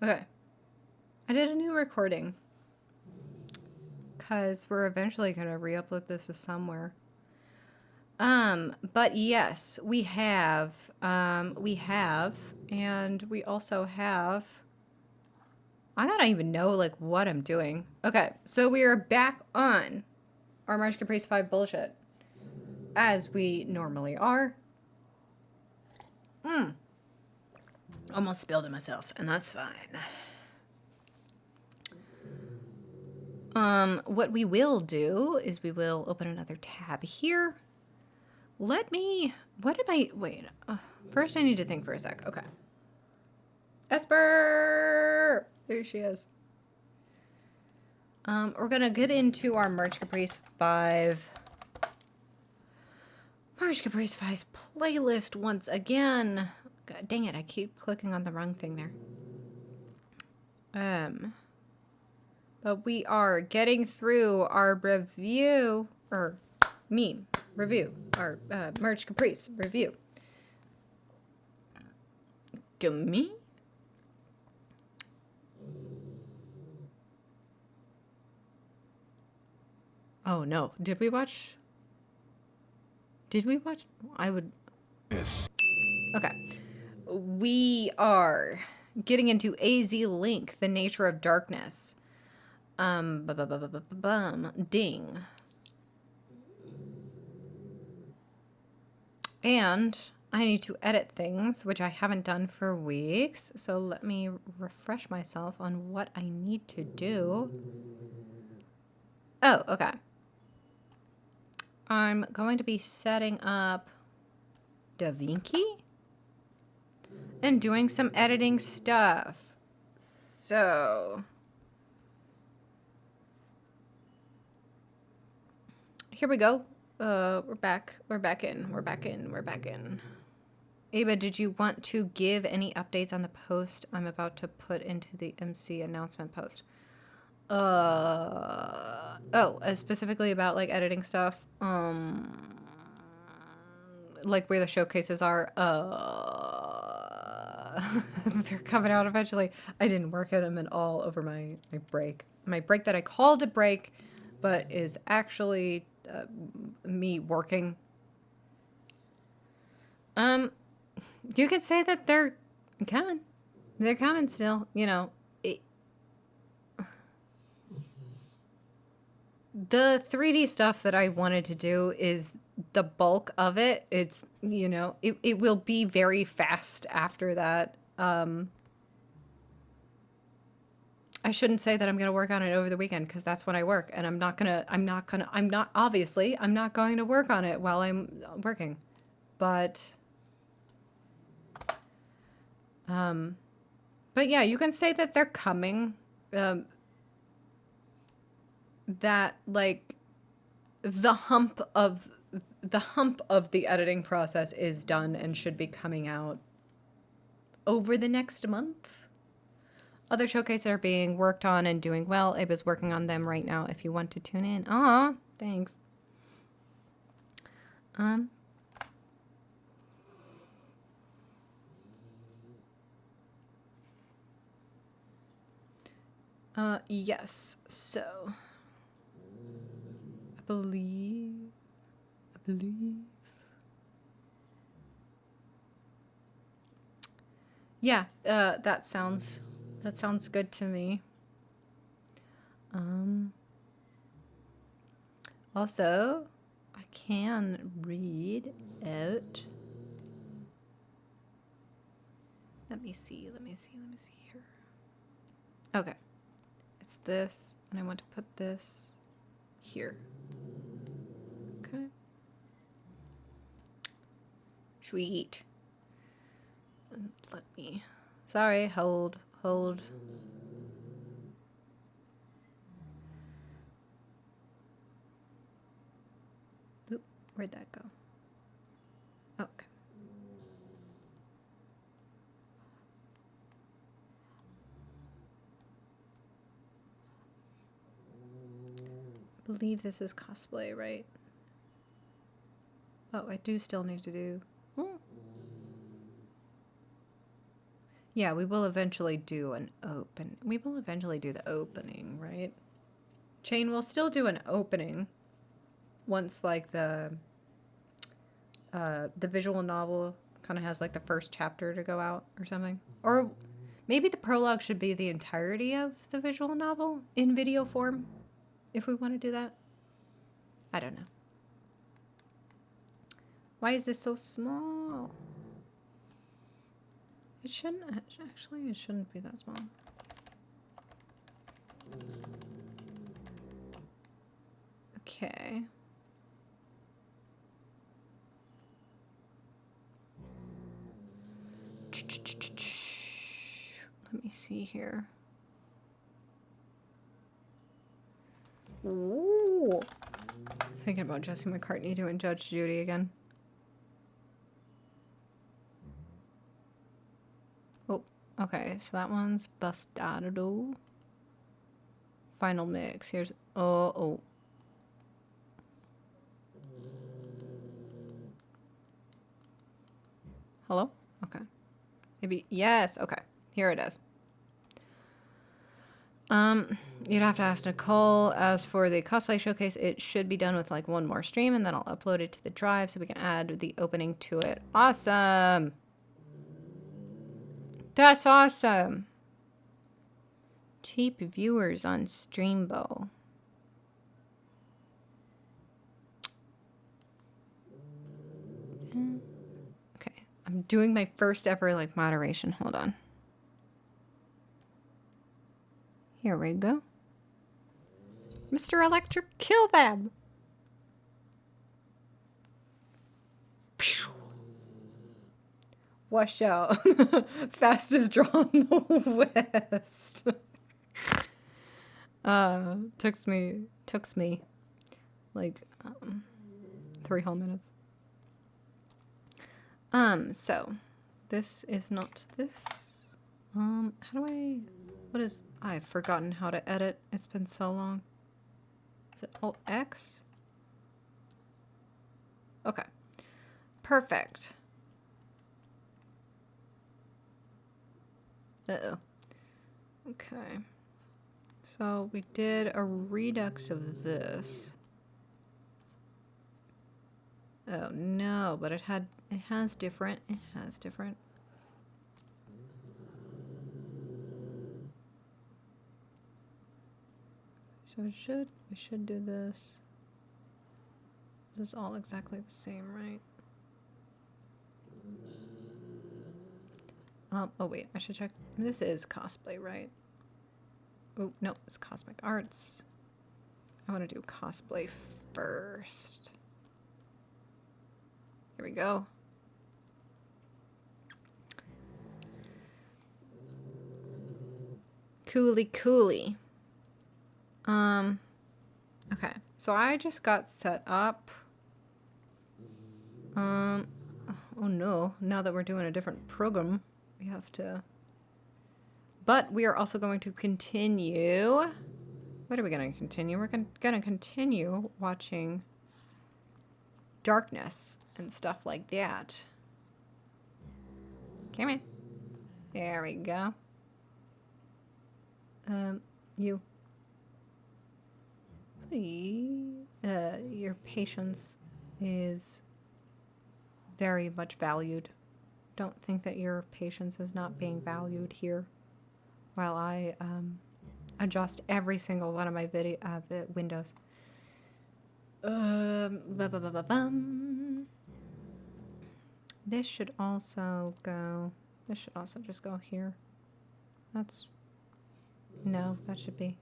Okay. I did a new recording. Because we're eventually going to re-upload this to somewhere. But yes, we have, and we also have, I don't even know, like, what I'm doing. Okay, so we are back on our March Caprice 5 bullshit, as we normally are. Almost spilled it myself, and that's fine. What we will do is we will open another tab here. Wait, first I need to think for a sec. Okay. Esper! There she is. We're gonna get into our March Caprice 5 playlist once again. God dang it, I keep clicking on the wrong thing there. But we are getting through our review, our March Caprice review. Gimme? Oh no, did we watch? I would... Yes. Okay. We are getting into AZ Link, The Nature of Darkness. Ding. And I need to edit things, which I haven't done for weeks. So let me refresh myself on what I need to do. Oh, okay. I'm going to be setting up DaVinci and doing some editing stuff. So here we go. We're back. We're back in. Ava, did you want to give any updates on the post I'm about to put into the MC announcement post? Specifically about like editing stuff. Like where the showcases are. They're coming out eventually. I didn't work at them at all over my break. My break that I called a break, but is actually me working. You could say that they're coming. They're coming still, you know. The 3D stuff that I wanted to do is the bulk of it. It's, you know, it will be very fast after that. I shouldn't say that I'm going to work on it over the weekend because that's when I work, and I'm not going to work on it while I'm working. But yeah, you can say that they're coming. That like the hump of the editing process is done and should be coming out over the next month. Other showcases are being worked on and doing well. Abe's working on them right now if you want to tune in. Aw, thanks. Yes, so I believe yeah, that sounds good to me. Also, I can read out. Let me see here. Okay. It's this, and I want to put this here. Okay. Sweet. Let me... Sorry, hold. Oop, where'd that go? Okay. I believe this is cosplay, right? Oh, I do still need to do... Oh. Yeah, we will eventually do an open. We will eventually do the opening, right? Chain will still do an opening once like the visual novel kind of has like the first chapter to go out or something. Or maybe the prologue should be the entirety of the visual novel in video form if we want to do that. I don't know. Why is this so small? It shouldn't actually, it shouldn't be that small. Okay. Let me see here. Ooh. Thinking about Jesse McCartney doing Judge Judy again. Oh, okay. So that one's Bastardo. Final mix. Here's oh. Hello? Okay. Maybe yes. Okay. Here it is. You'd have to ask Nicole. As for the cosplay showcase, it should be done with like one more stream, and then I'll upload it to the drive so we can add the opening to it. Awesome. That's awesome. Cheap viewers on Streambo. Okay, I'm doing my first ever like moderation. Hold on. Here we go. Mr. Electric, kill them! Wash out. Fastest draw in the West. Took me like 3 whole minutes. So this is not this. How do I, what is, I've forgotten how to edit. It's been so long. Is it Alt X? Okay. Perfect. Uh-oh. Okay. So we did a redux of this. Oh no, but it has different. So we should do this. This is all exactly the same, right? Oh wait, I should check. This is cosplay, right? Oh, no, it's Cosmic Arts. I want to do cosplay first. Here we go. Coolie. Okay. So I just got set up. Oh no, now that we're doing a different program, we have to... But we are also going to continue. What are we going to continue? We're going to continue watching Darkness and stuff like that. Come in. There we go. You. Your patience is very much valued. Don't think that your patience is not being valued here. While I adjust every single one of my windows. This should also go. This should also just go here. That's. No, that should be.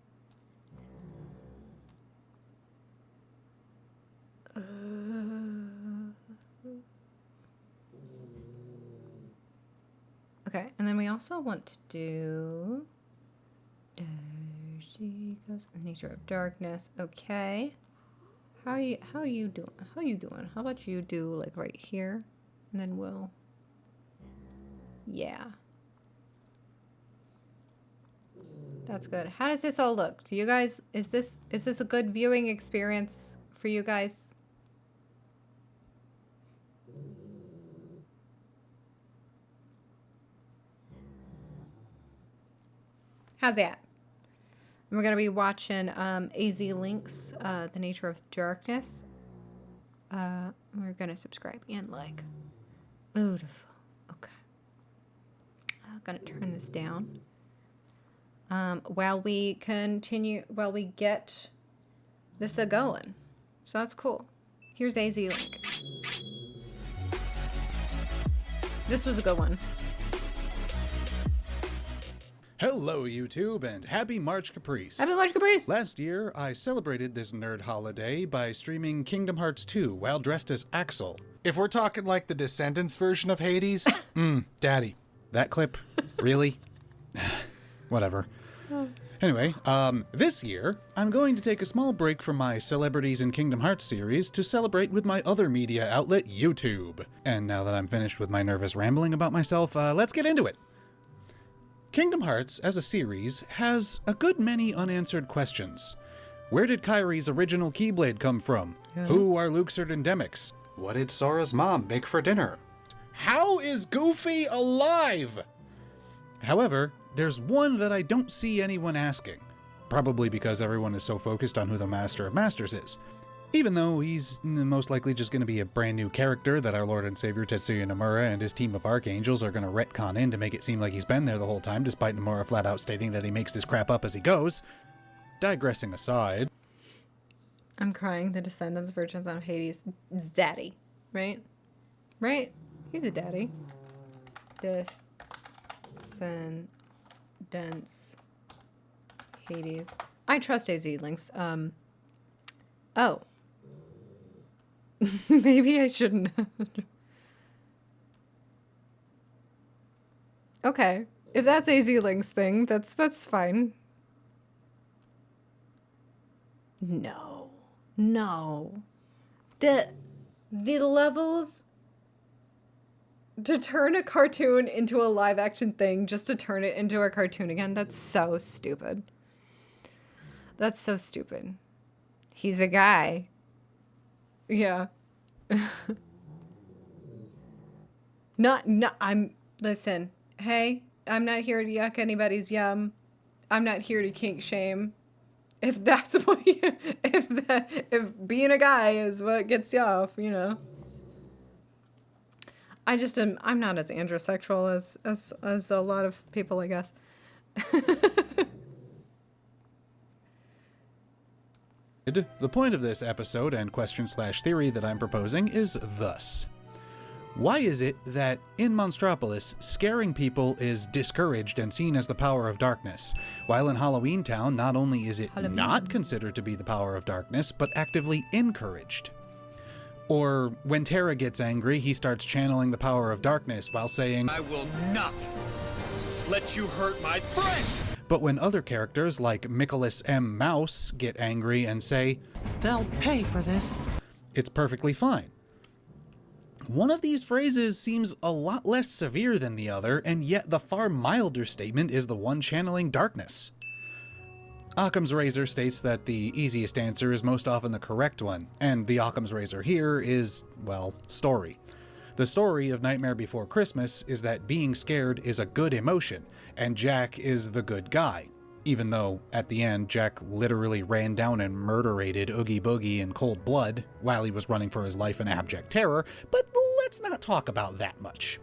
Okay, and then we also want to do. There she goes. Nature of Darkness. Okay. How you doing? How you doing? How about you do like right here, and then we'll. Yeah. That's good. How does this all look? Do you guys, is this a good viewing experience for you guys? How's that? We're going to be watching AZ Link's The Nature of Darkness. We're going to subscribe and like. Beautiful. Okay. I'm going to turn this down. While we get this a-going. So that's cool. Here's AZ Link. This was a good one. Hello, YouTube, and happy March Caprice. Happy March Caprice! Last year, I celebrated this nerd holiday by streaming Kingdom Hearts 2 while dressed as Axel. If we're talking like the Descendants version of Hades, daddy. That clip? Really? Whatever. Anyway, this year, I'm going to take a small break from my Celebrities in Kingdom Hearts series to celebrate with my other media outlet, YouTube. And now that I'm finished with my nervous rambling about myself, let's get into it. Kingdom Hearts, as a series, has a good many unanswered questions. Where did Kyrie's original Keyblade come from? Yeah. Who are Luke's endemics? What did Sora's mom make for dinner? How is Goofy alive? However, there's one that I don't see anyone asking. Probably because everyone is so focused on who the Master of Masters is. Even though he's most likely just going to be a brand new character that our Lord and Savior Tetsuya Nomura and his team of Archangels are going to retcon in to make it seem like he's been there the whole time, despite Nomura flat out stating that he makes this crap up as he goes. Digressing aside. I'm crying. The Descendants versions of Hades. Daddy. Right? Right? He's a daddy. Descendants. Hades. I trust AZ Links. Oh. Maybe I shouldn't have. Okay. If that's AZ Link's thing, that's fine. No. The levels to turn a cartoon into a live action thing just to turn it into a cartoon again, that's so stupid. That's so stupid. He's a guy. Yeah. Listen, hey, I'm not here to yuck anybody's yum. I'm not here to kink shame. If that's what if being a guy is what gets you off, you know. I'm not as androsexual as a lot of people, I guess. The point of this episode and question/theory that I'm proposing is thus. Why is it that in Monstropolis, scaring people is discouraged and seen as the power of darkness, while in Halloween Town not only is it not considered to be the power of darkness, but actively encouraged? Or when Terra gets angry, he starts channeling the power of darkness while saying, "I will not let you hurt my friend!" But when other characters like Nicholas M. Mouse get angry and say, "They'll pay for this," it's perfectly fine. One of these phrases seems a lot less severe than the other, and yet the far milder statement is the one channeling darkness. Occam's razor states that the easiest answer is most often the correct one, and the Occam's razor here is, well, story. The story of Nightmare Before Christmas is that being scared is a good emotion, and Jack is the good guy, even though, at the end, Jack literally ran down and murderated Oogie Boogie in cold blood while he was running for his life in abject terror, but let's not talk about that much.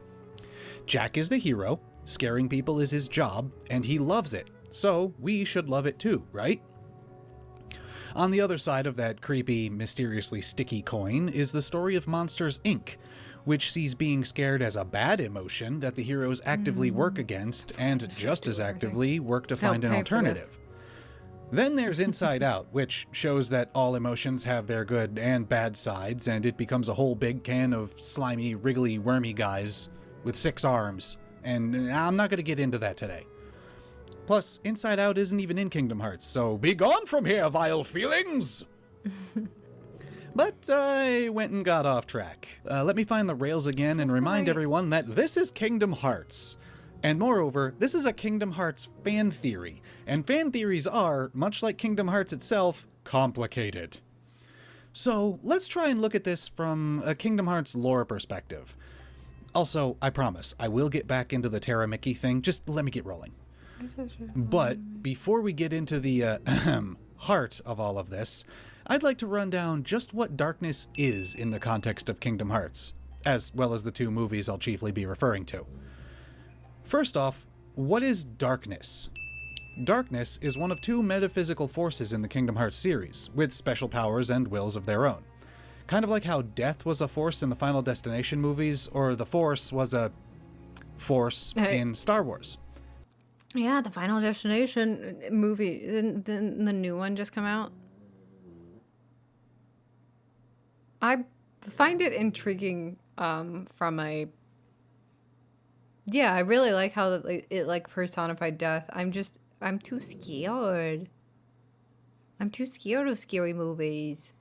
Jack is the hero, scaring people is his job, and he loves it, so we should love it too, right? On the other side of that creepy, mysteriously sticky coin is the story of Monsters, Inc., which sees being scared as a bad emotion that the heroes actively work against and just as actively work to find an alternative. Then there's Inside Out, which shows that all emotions have their good and bad sides, and it becomes a whole big can of slimy, wriggly, wormy guys with 6 arms, and I'm not going to get into that today. Plus, Inside Out isn't even in Kingdom Hearts, so be gone from here, vile feelings! But I went and got off track. Let me find the rails again and remind everyone that this is Kingdom Hearts. And moreover, this is a Kingdom Hearts fan theory, and fan theories are, much like Kingdom Hearts itself, complicated. So let's try and look at this from a Kingdom Hearts lore perspective. Also, I promise, I will get back into the Terra Mickey thing, just let me get rolling. But before we get into the heart of all of this, I'd like to run down just what darkness is in the context of Kingdom Hearts, as well as the two movies I'll chiefly be referring to. First off, what is darkness? Darkness is one of two metaphysical forces in the Kingdom Hearts series, with special powers and wills of their own. Kind of like how death was a force in the Final Destination movies, or the Force was a force in Star Wars. Yeah, the Final Destination movie, didn't the new one just come out? I find it intriguing from a... Yeah, I really like how it like personified death. I'm too scared. I'm too scared of scary movies.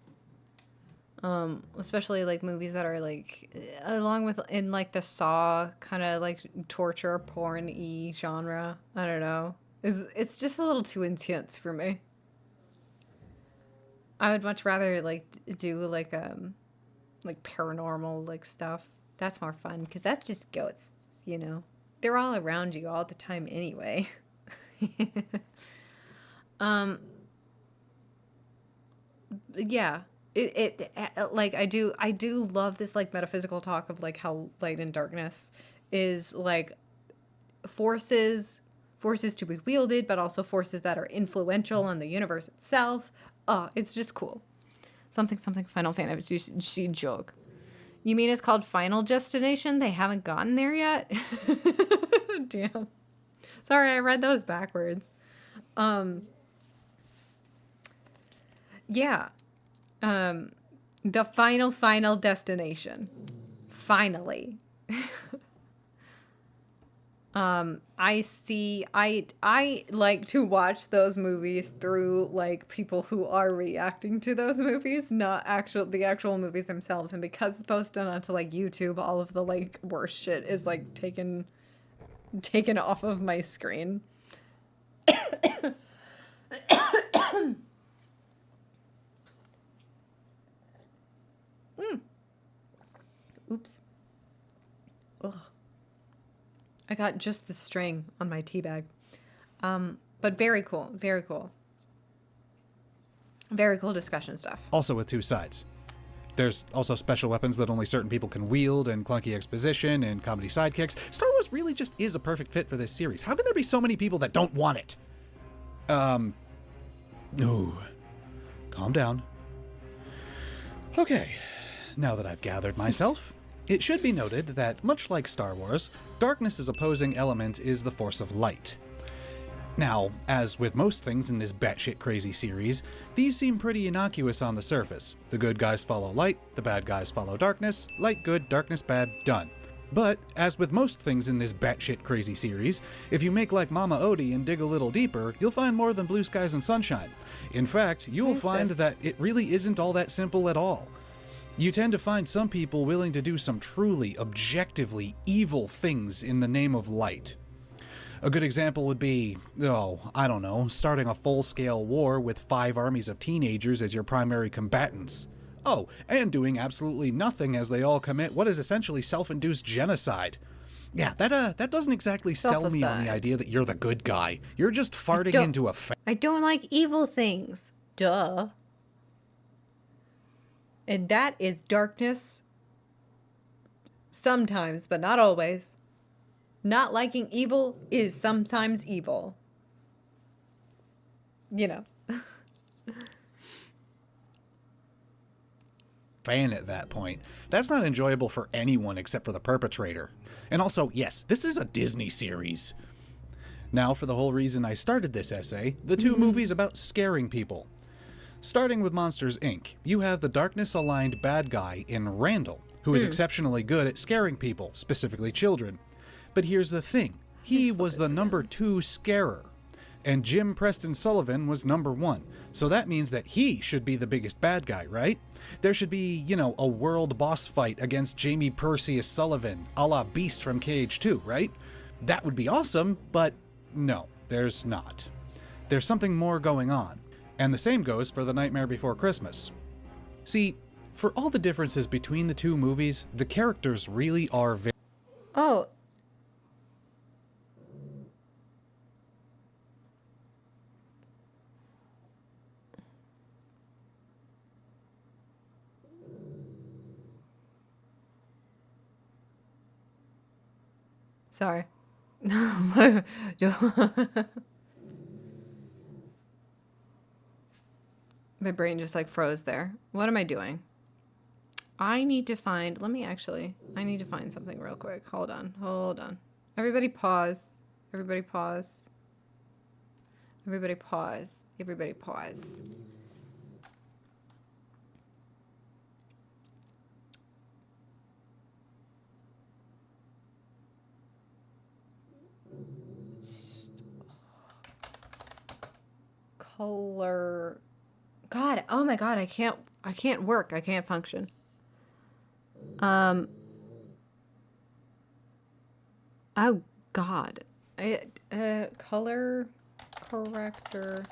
Especially like movies that are like along with in like the Saw kind of like torture porn-y genre. I don't know. It's just a little too intense for me. I would much rather like do like paranormal like stuff. That's more fun because that's just ghosts, you know. They're all around you all the time anyway. Yeah. It like I do love this like metaphysical talk of like how light and darkness is like forces to be wielded, but also forces that are influential on the universe itself. It's just cool. Something Final Fantasy joke. You mean it's called Final Destination? They haven't gotten there yet? Damn. Sorry, I read those backwards. Yeah. The final destination. Finally. I like to watch those movies through like people who are reacting to those movies, not the actual movies themselves. And because it's posted onto like YouTube, all of the like worst shit is like taken off of my screen. Oops. Ugh. I got just the string on my tea bag. But very cool. Very cool. Very cool discussion stuff. Also with two sides. There's also special weapons that only certain people can wield, and clunky exposition, and comedy sidekicks. Star Wars really just is a perfect fit for this series. How can there be so many people that don't want it? Ooh. Calm down. Okay. Now that I've gathered myself, it should be noted that, much like Star Wars, darkness's opposing element is the force of light. Now, as with most things in this batshit crazy series, these seem pretty innocuous on the surface. The good guys follow light, the bad guys follow darkness, light good, darkness bad, done. But, as with most things in this batshit crazy series, if you make like Mama Odie and dig a little deeper, you'll find more than blue skies and sunshine. In fact, you will find that it really isn't all that simple at all. You tend to find some people willing to do some truly, objectively evil things in the name of light. A good example would be, I don't know, starting a full-scale war with 5 armies of teenagers as your primary combatants. Oh, and doing absolutely nothing as they all commit what is essentially self-induced genocide. Yeah, that doesn't exactly sell me on the idea that you're the good guy. You're just farting into a I don't like evil things. Duh. And that is darkness. Sometimes, but not always. Not liking evil is sometimes evil. You know. Fan at that point. That's not enjoyable for anyone except for the perpetrator. And also, yes, this is a Disney series. Now, for the whole reason I started this essay, the two movies about scaring people. Starting with Monsters, Inc., you have the darkness-aligned bad guy in Randall, who is exceptionally good at scaring people, specifically children. But here's the thing. He was the number 2 scarer, and Jim Preston Sullivan was number 1. So that means that he should be the biggest bad guy, right? There should be, a world boss fight against Jamie Perseus Sullivan, a la Beast from KH2, right? That would be awesome, but no, there's not. There's something more going on. And the same goes for The Nightmare Before Christmas. See, for all the differences between the two movies, the characters really are very... Oh. Sorry. My brain just like froze there. What am I doing? I need to find, I need to find something real quick. Hold on. Everybody pause. Everybody pause. Everybody pause. Everybody pause. Color. God, oh my God, I can't work. I can't function. Oh God. Color corrector.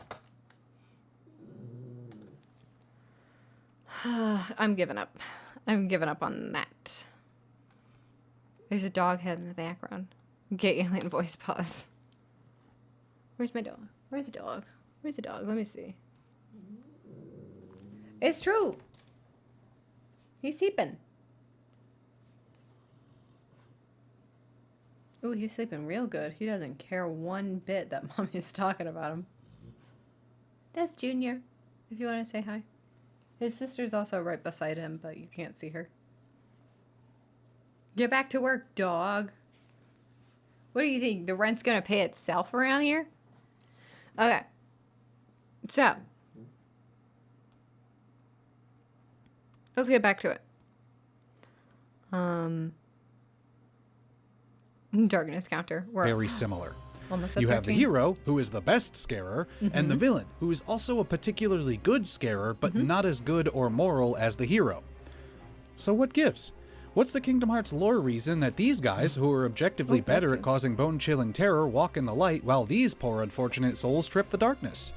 I'm giving up. I'm giving up on that. There's a dog head in the background. Get alien voice pause. Where's my dog? Where's the dog? Where's the dog? Let me see. It's true. He's sleeping. Ooh, he's sleeping real good. He doesn't care one bit that Mommy's talking about him. That's Junior, if you want to say hi. His sister's also right beside him, but you can't see her. Get back to work, dog. What do you think? The rent's gonna pay itself around here? Okay. So. Let's get back to it. Darkness counter. We're Very similar. almost at You have the 13. hero, who is the best scarer, and the villain, who is also a particularly good scarer, but not as good or moral as the hero. So what gives? What's the Kingdom Hearts lore reason that these guys, who are objectively better at causing bone-chilling terror, walk in the light, while these poor unfortunate souls trip the darkness?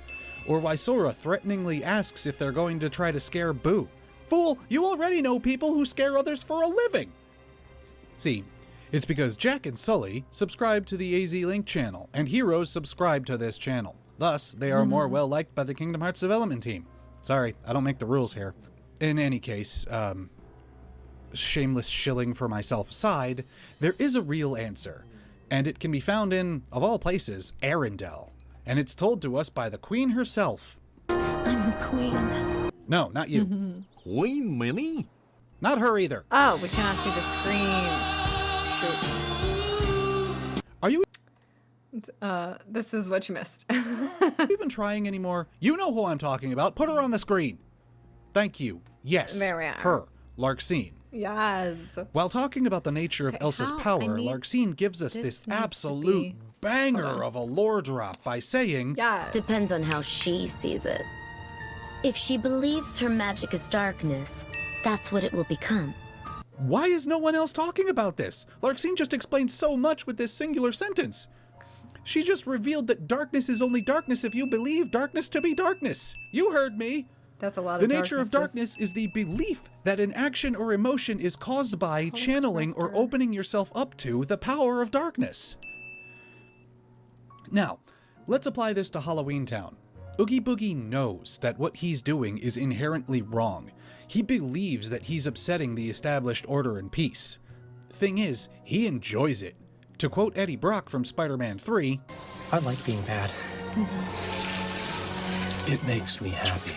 Or why Sora threateningly asks if they're going to try to scare Boo? Fool, you already know people who scare others for a living! See, it's because Jack and Sully subscribe to the AZ Link channel, and heroes subscribe to this channel. Thus, they are more well-liked by the Kingdom Hearts development team. Sorry, I don't make the rules here. In any case, shameless shilling for myself aside, there is a real answer, and it can be found in, of all places, Arendelle. And it's told to us by the Queen herself. I'm the queen. No, not you. Queen Minnie? Not her either. Oh, we cannot see the screens. Are you Shoot. This is what you missed. even trying anymore? You know who I'm talking about. Put her on the screen. Thank you. Yes, There we are. her, Larxene. Yes. While talking about the nature of Okay, Elsa's how- I power, need- Larxene gives us this this needs to absolute be- banger of a lore drop by saying, Yes. Depends on how she sees it. If she believes her magic is darkness, that's what it will become. why is no one else talking about this? Larxene just explained so much with this singular sentence. She just revealed that darkness is only darkness if you believe darkness to be darkness. You heard me. That's a lot The of nature of darknesses. darkness is the belief that an action or emotion is caused by channeling or corrector. opening yourself up to the power of darkness. Now, let's apply this to Halloween Town. Oogie Boogie knows that what he's doing is inherently wrong. He believes that he's upsetting the established order and peace. Thing is, he enjoys it. To quote Eddie Brock from Spider-Man 3, I like being bad. It makes me happy.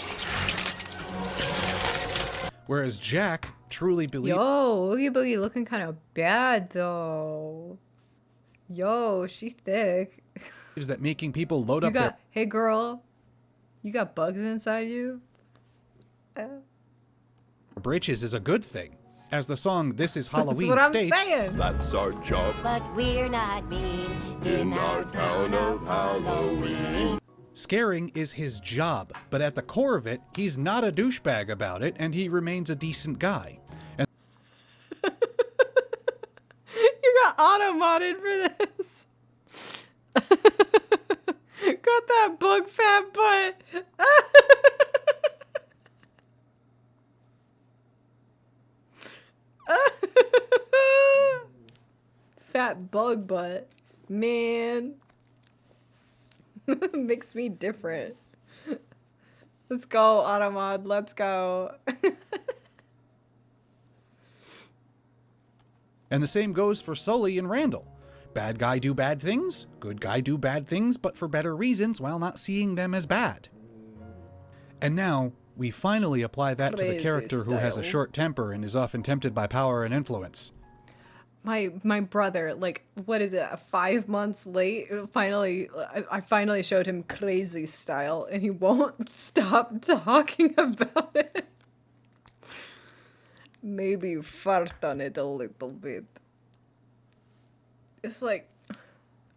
whereas Jack truly believes Yo, Oogie Boogie looking kind of bad though. Yo, she thick. that making people load You up their got, hey girl, you got bugs inside you? britches is a good thing. As the song This Is Halloween That's what I'm states, saying. That's our job But we're not mean in our town of Halloween. scaring is his job, but at the core of it, he's not a douchebag about it, and he remains a decent guy. And You got auto-modded for this. Got that bug fat butt. Fat bug butt. Man. Makes me different. Let's go, Automod. Let's go. the same goes for Sully and Randall. Bad guy do bad things, good guy do bad things, but for better reasons while not seeing them as bad. And now, we finally apply that to the Crazy character who has a style. short temper and is often tempted by power and influence. My brother, like, what is it, 5 months late, I finally showed him Crazy Style, and he won't stop talking about it. Maybe fart on it a little bit. It's like,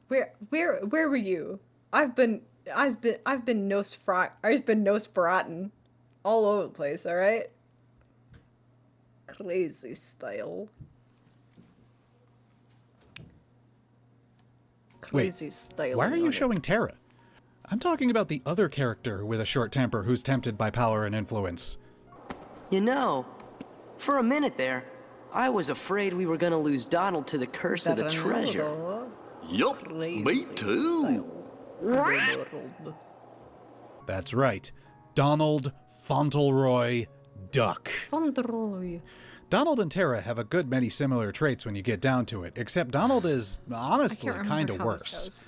where were you? I've been Nosferatu all over the place, all right? Crazy Style. Crazy style. Why are you showing Tara? I'm talking about the other character with a short temper who's tempted by power and influence. You know, for a minute there, I was afraid we were gonna lose Donald to the curse of the treasure. Yup, me too. That's right. Donald Fauntleroy Duck. Fauntleroy. Donald and Tara have a good many similar traits when you get down to it, except Donald is honestly kind of worse.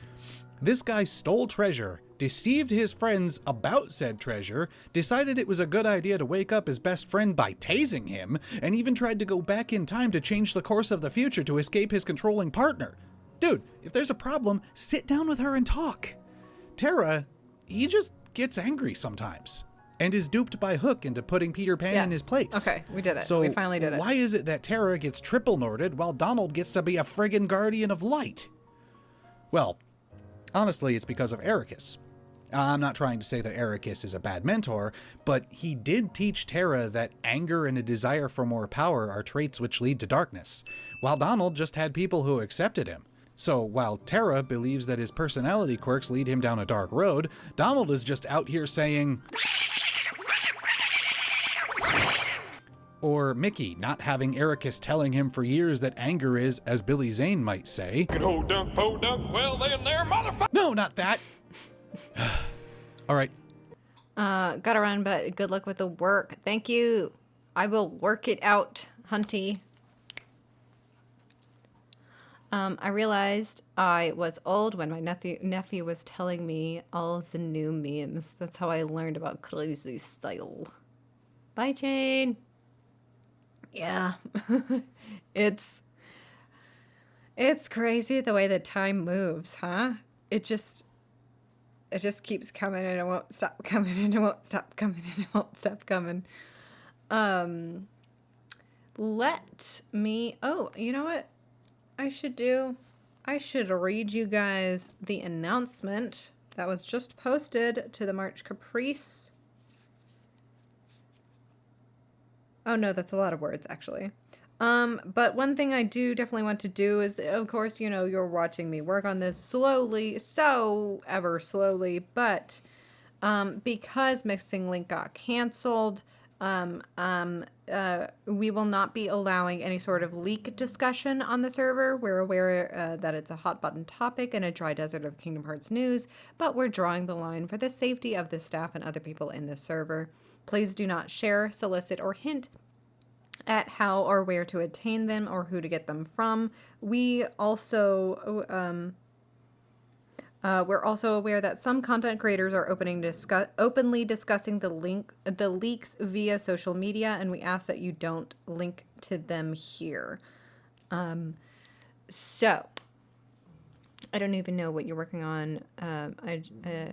This guy stole treasure, deceived his friends about said treasure, decided it was a good idea to wake up his best friend by tasing him, and even tried to go back in time to change the course of the future to escape his controlling partner. Dude, if there's a problem, sit down with her and talk. Tara, he just gets angry sometimes. And is duped by Hook into putting Peter Pan in his place. Okay, we did it. So we finally did it. Why is it that Tara gets triple Norded while Donald gets to be a friggin' guardian of light? Well, honestly, it's because of Ericus. I'm not trying to say that Ericus is a bad mentor, but he did teach Tara that anger and a desire for more power are traits which lead to darkness, while Donald just had people who accepted him. So while Tara believes that his personality quirks lead him down a dark road, Donald is just out here saying... Or Mickey not having Ericus telling him for years that anger is, as Billy Zane might say... Hold up, well then there, motherfucker! No, not that! All right. Gotta run, but good luck with the work. Thank you. I will work it out, Hunty. I realized I was old when my nephew was telling me all of the new memes. That's how I learned about Crazy Style. Bye, Jane. Yeah. It's crazy the way that time moves, huh? It just keeps coming and it won't stop coming and it won't stop coming and it won't stop coming. Let me... Oh, you know what I should do? I should read you guys the announcement that was just posted to the March Caprice. Oh no, that's a lot of words actually. But one thing I do definitely want to do is, of course, you know, you're watching me work on this slowly, so ever slowly, but because Missing Link got canceled, we will not be allowing any sort of leak discussion on the server. We're aware that it's a hot button topic in a dry desert of Kingdom Hearts news, but we're drawing the line for the safety of the staff and other people in this server. Please do not share, solicit, or hint at how or where to attain them or who to get them from. We also we're also aware that some content creators are openly discussing the leaks via social media, and we ask that you don't link to them here. So I don't even know what you're working on. I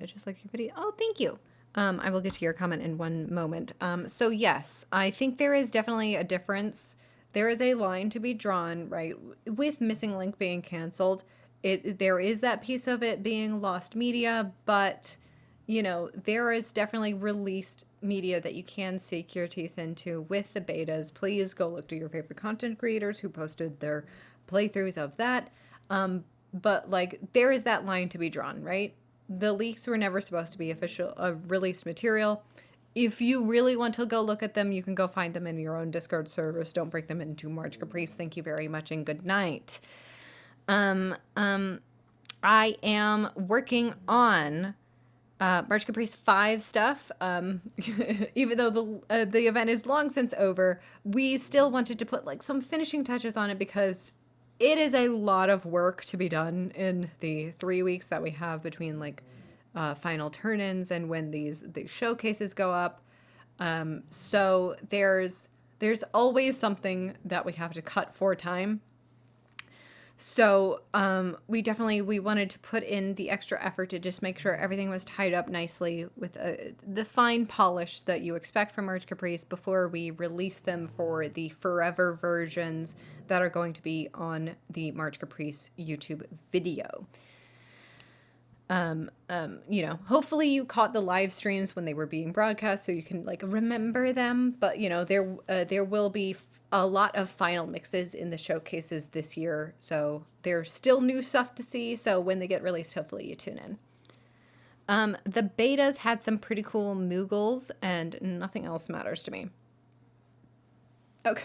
just like your video. Oh, thank you. I will get to your comment in one moment. So yes, I think there is definitely a difference. There is a line to be drawn, right? With Missing Link being canceled, there is that piece of it being lost media, but you know, there is definitely released media that you can sink your teeth into with the betas. Please go look to your favorite content creators who posted their playthroughs of that. But like, there is that line to be drawn, right? The leaks were never supposed to be official released material. If you really want to go look at them, you can go find them in your own Discord servers. Don't break them into March Caprice. Thank you very much and good night. I am working on March Caprice 5 stuff. Even though the event is long since over, we still wanted to put like some finishing touches on it because it is a lot of work to be done in the 3 weeks that we have between like final turn-ins and when these showcases go up. So there's always something that we have to cut for time. So we wanted to put in the extra effort to just make sure everything was tied up nicely with the fine polish that you expect from Merge Caprice before we release them for the forever versions that are going to be on the March Caprice YouTube video. You know, hopefully you caught the live streams when they were being broadcast so you can like remember them, but you know, there will be a lot of final mixes in the showcases this year, so there's still new stuff to see, so when they get released, hopefully you tune in. The betas had some pretty cool Moogles, and nothing else matters to me. Okay.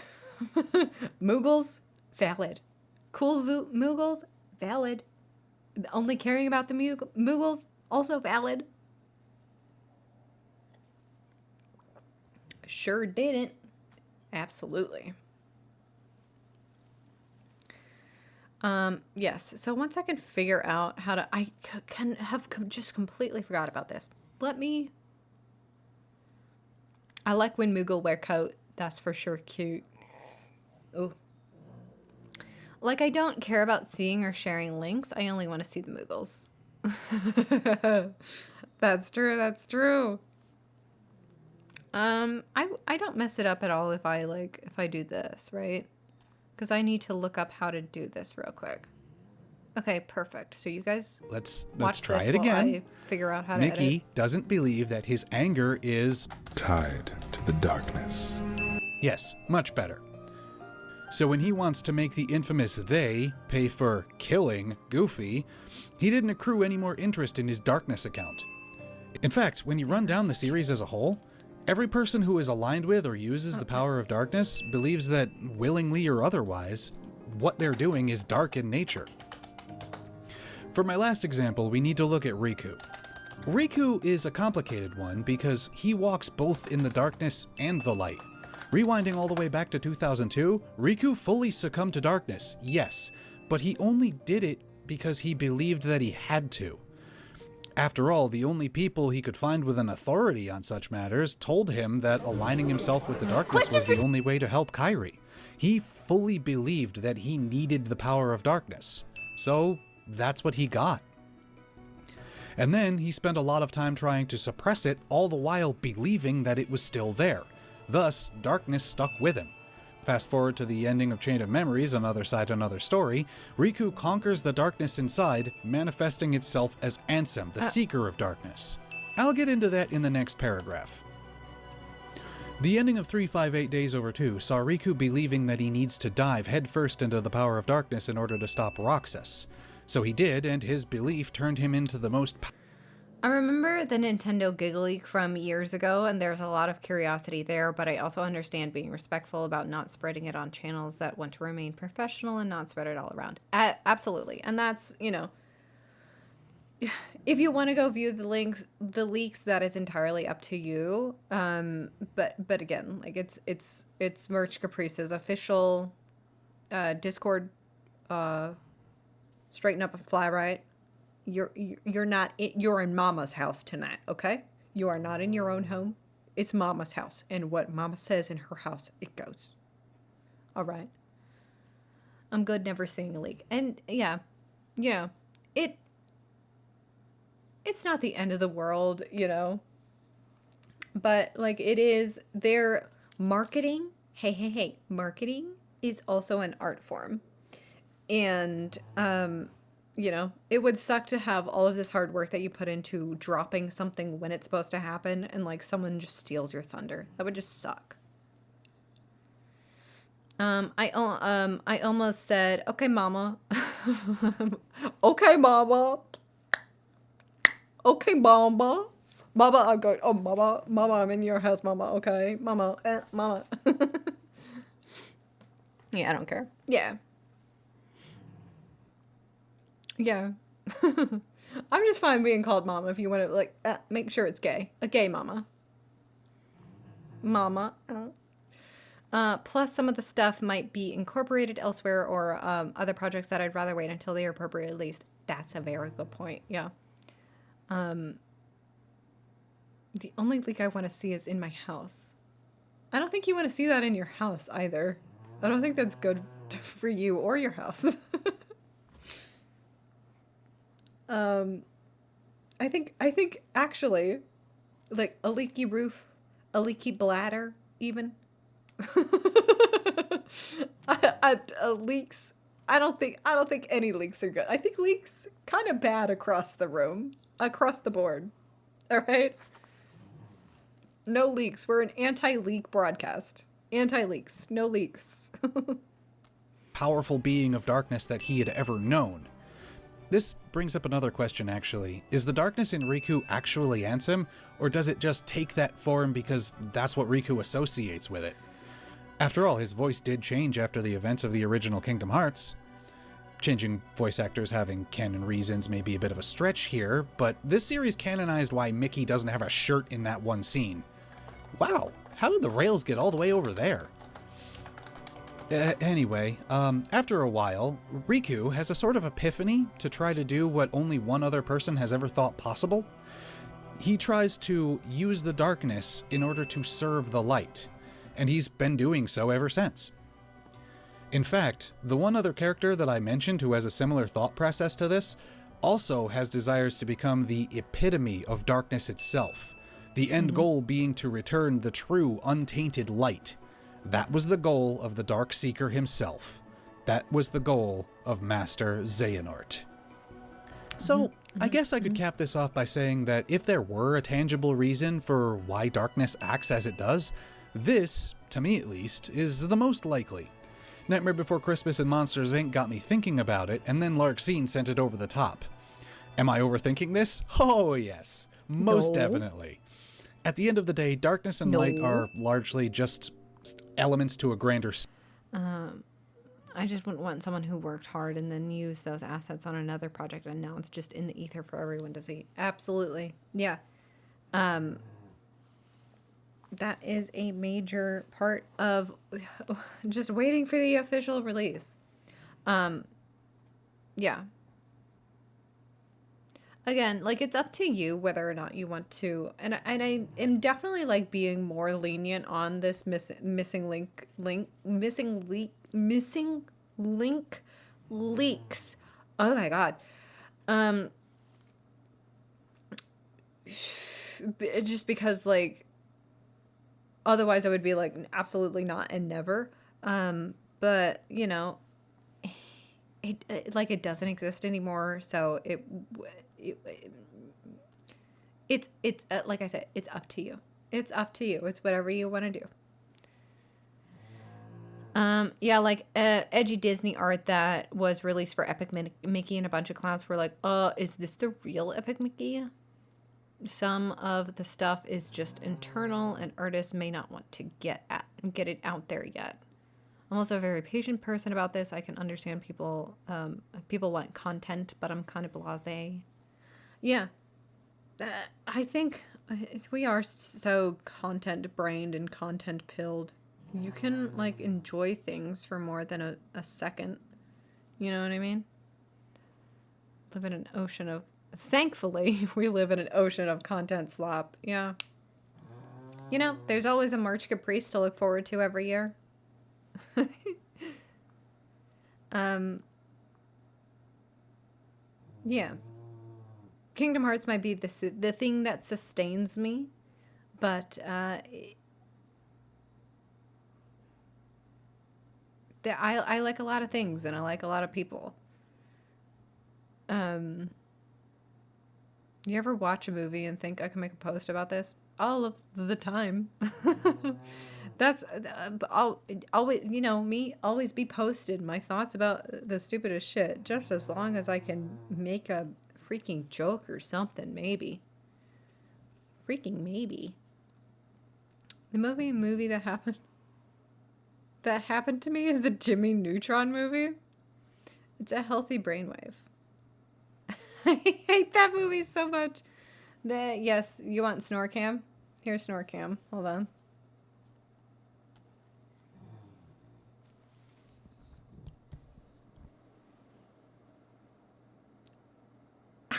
Moogles, valid. Cool Moogles, valid. Only caring about the Moogles, also valid. Sure didn't. Absolutely. Yes. So once I can figure out how to, I can have just completely forgot about this. I like when Moogle wear coat. That's for sure cute. Oh. Like, I don't care about seeing or sharing links. I only want to see the Moogles. That's true. That's true. I don't mess it up at all if I do this, right? Because I need to look up how to do this real quick. Okay, perfect. So you guys Let's watch try this it while again. I figure out how to Nikki edit. doesn't believe that his anger is... tied to the darkness. Yes, much better. So when he wants to make the infamous they pay for killing Goofy, he didn't accrue any more interest in his darkness account. In fact, when you run down the series as a whole, every person who is aligned with or uses the power of darkness believes that, willingly or otherwise, what they're doing is dark in nature. For my last example, we need to look at Riku. Riku is a complicated one because he walks both in the darkness and the light. Rewinding all the way back to 2002, Riku fully succumbed to darkness, yes, but he only did it because he believed that he had to. After all, the only people he could find with an authority on such matters told him that aligning himself with the darkness was the only way to help Kairi. He fully believed that he needed the power of darkness, so that's what he got. And then he spent a lot of time trying to suppress it, all the while believing that it was still there. Thus, darkness stuck with him. Fast forward to the ending of Chain of Memories, Another Side, Another Story, Riku conquers the darkness inside, manifesting itself as Ansem, the Seeker of Darkness. I'll get into that in the next paragraph. The ending of 358 Days Over 2 saw Riku believing that he needs to dive headfirst into the power of darkness in order to stop Roxas. So he did, and his belief turned him into the most... I remember the Nintendo Gig Leak from years ago, and there's a lot of curiosity there, but I also understand being respectful about not spreading it on channels that want to remain professional and not spread it all around. Absolutely. And that's, you know, if you want to go view the leaks, that is entirely up to you. But again, like it's Merch Caprice's official Discord, straighten up and fly right. You're not you're in Mama's house tonight, okay? You are not in your own home. It's Mama's house, and what Mama says in her house, it goes. All right. I'm good never seeing a leak. And yeah, you know, it's not the end of the world, you know. But like it is their marketing. Hey, marketing is also an art form. And you know, it would suck to have all of this hard work that you put into dropping something when it's supposed to happen and like someone just steals your thunder. That would just suck. I almost said, "Okay, Mama." Okay, Mama. Okay, Mama. Mama, I'm going. Oh, Mama, I'm in your house, Mama. Okay, Mama, Mama. Yeah, I don't care. Yeah. Yeah. I'm just fine being called Mama if you want to, like, make sure it's gay. A gay Mama. Mama. Plus, some of the stuff might be incorporated elsewhere or other projects that I'd rather wait until they are appropriate released. That's a very good point. Yeah. The only leak I want to see is in my house. I don't think you want to see that in your house either. I don't think that's good for you or your house. I think actually, like a leaky roof, a leaky bladder, even. Leaks. I don't think any leaks are good. I think leaks kind of bad across the room, across the board. All right. No leaks. We're an anti-leak broadcast. Anti-leaks. No leaks. Powerful being of darkness that he had ever known. This brings up another question, actually. Is the darkness in Riku actually Ansem, or does it just take that form because that's what Riku associates with it? After all, his voice did change after the events of the original Kingdom Hearts. Changing voice actors having canon reasons may be a bit of a stretch here, but this series canonized why Mickey doesn't have a shirt in that one scene. Wow, how did the rails get all the way over there? Anyway, after a while, Riku has a sort of epiphany to try to do what only one other person has ever thought possible. He tries to use the darkness in order to serve the light, and he's been doing so ever since. In fact, the one other character that I mentioned who has a similar thought process to this also has desires to become the epitome of darkness itself, the end goal being to return the true, untainted light. That was the goal of the Dark Seeker himself. That was the goal of Master Xehanort. So, I guess I could cap this off by saying that if there were a tangible reason for why darkness acts as it does, this, to me at least, is the most likely. Nightmare Before Christmas and Monsters, Inc. got me thinking about it, and then Larxene sent it over the top. Am I overthinking this? Oh, yes. Most definitely. At the end of the day, darkness and light are largely just elements to a grander... I just wouldn't want someone who worked hard and then used those assets on another project and now it's just in the ether for everyone to see. Absolutely. Yeah. That is a major part of just waiting for the official release. Yeah. Again, like it's up to you whether or not you want to, and I am definitely like being more lenient on this missing link leaks. Oh my god. Just because like otherwise I would be like absolutely not and never. But you know, it like it doesn't exist anymore, so it's like I said, it's up to you. It's up to you. It's whatever you want to do. Yeah, like edgy Disney art that was released for Epic Mickey, and a bunch of clowns were like, is this the real Epic Mickey? Some of the stuff is just internal, and artists may not want to get it out there yet. I'm also a very patient person about this. I can understand people want content, but I'm kind of blasé. Yeah. I think we are so content-brained and content-pilled. You can, like, enjoy things for more than a second. You know what I mean? Live in an ocean of... Thankfully, we live in an ocean of content slop. Yeah. You know, there's always a March Caprice to look forward to every year. Yeah. Kingdom Hearts might be the thing that sustains me, but I like a lot of things and I like a lot of people. You ever watch a movie and think I can make a post about this? All of the time. That's always, you know, me always be posted my thoughts about the stupidest shit, just as long as I can make a freaking joke or something, maybe. Freaking maybe. The movie that happened to me is the Jimmy Neutron movie. It's a healthy brainwave. I hate that movie so much. Yes, you want snore cam? Here's snore cam. Hold on.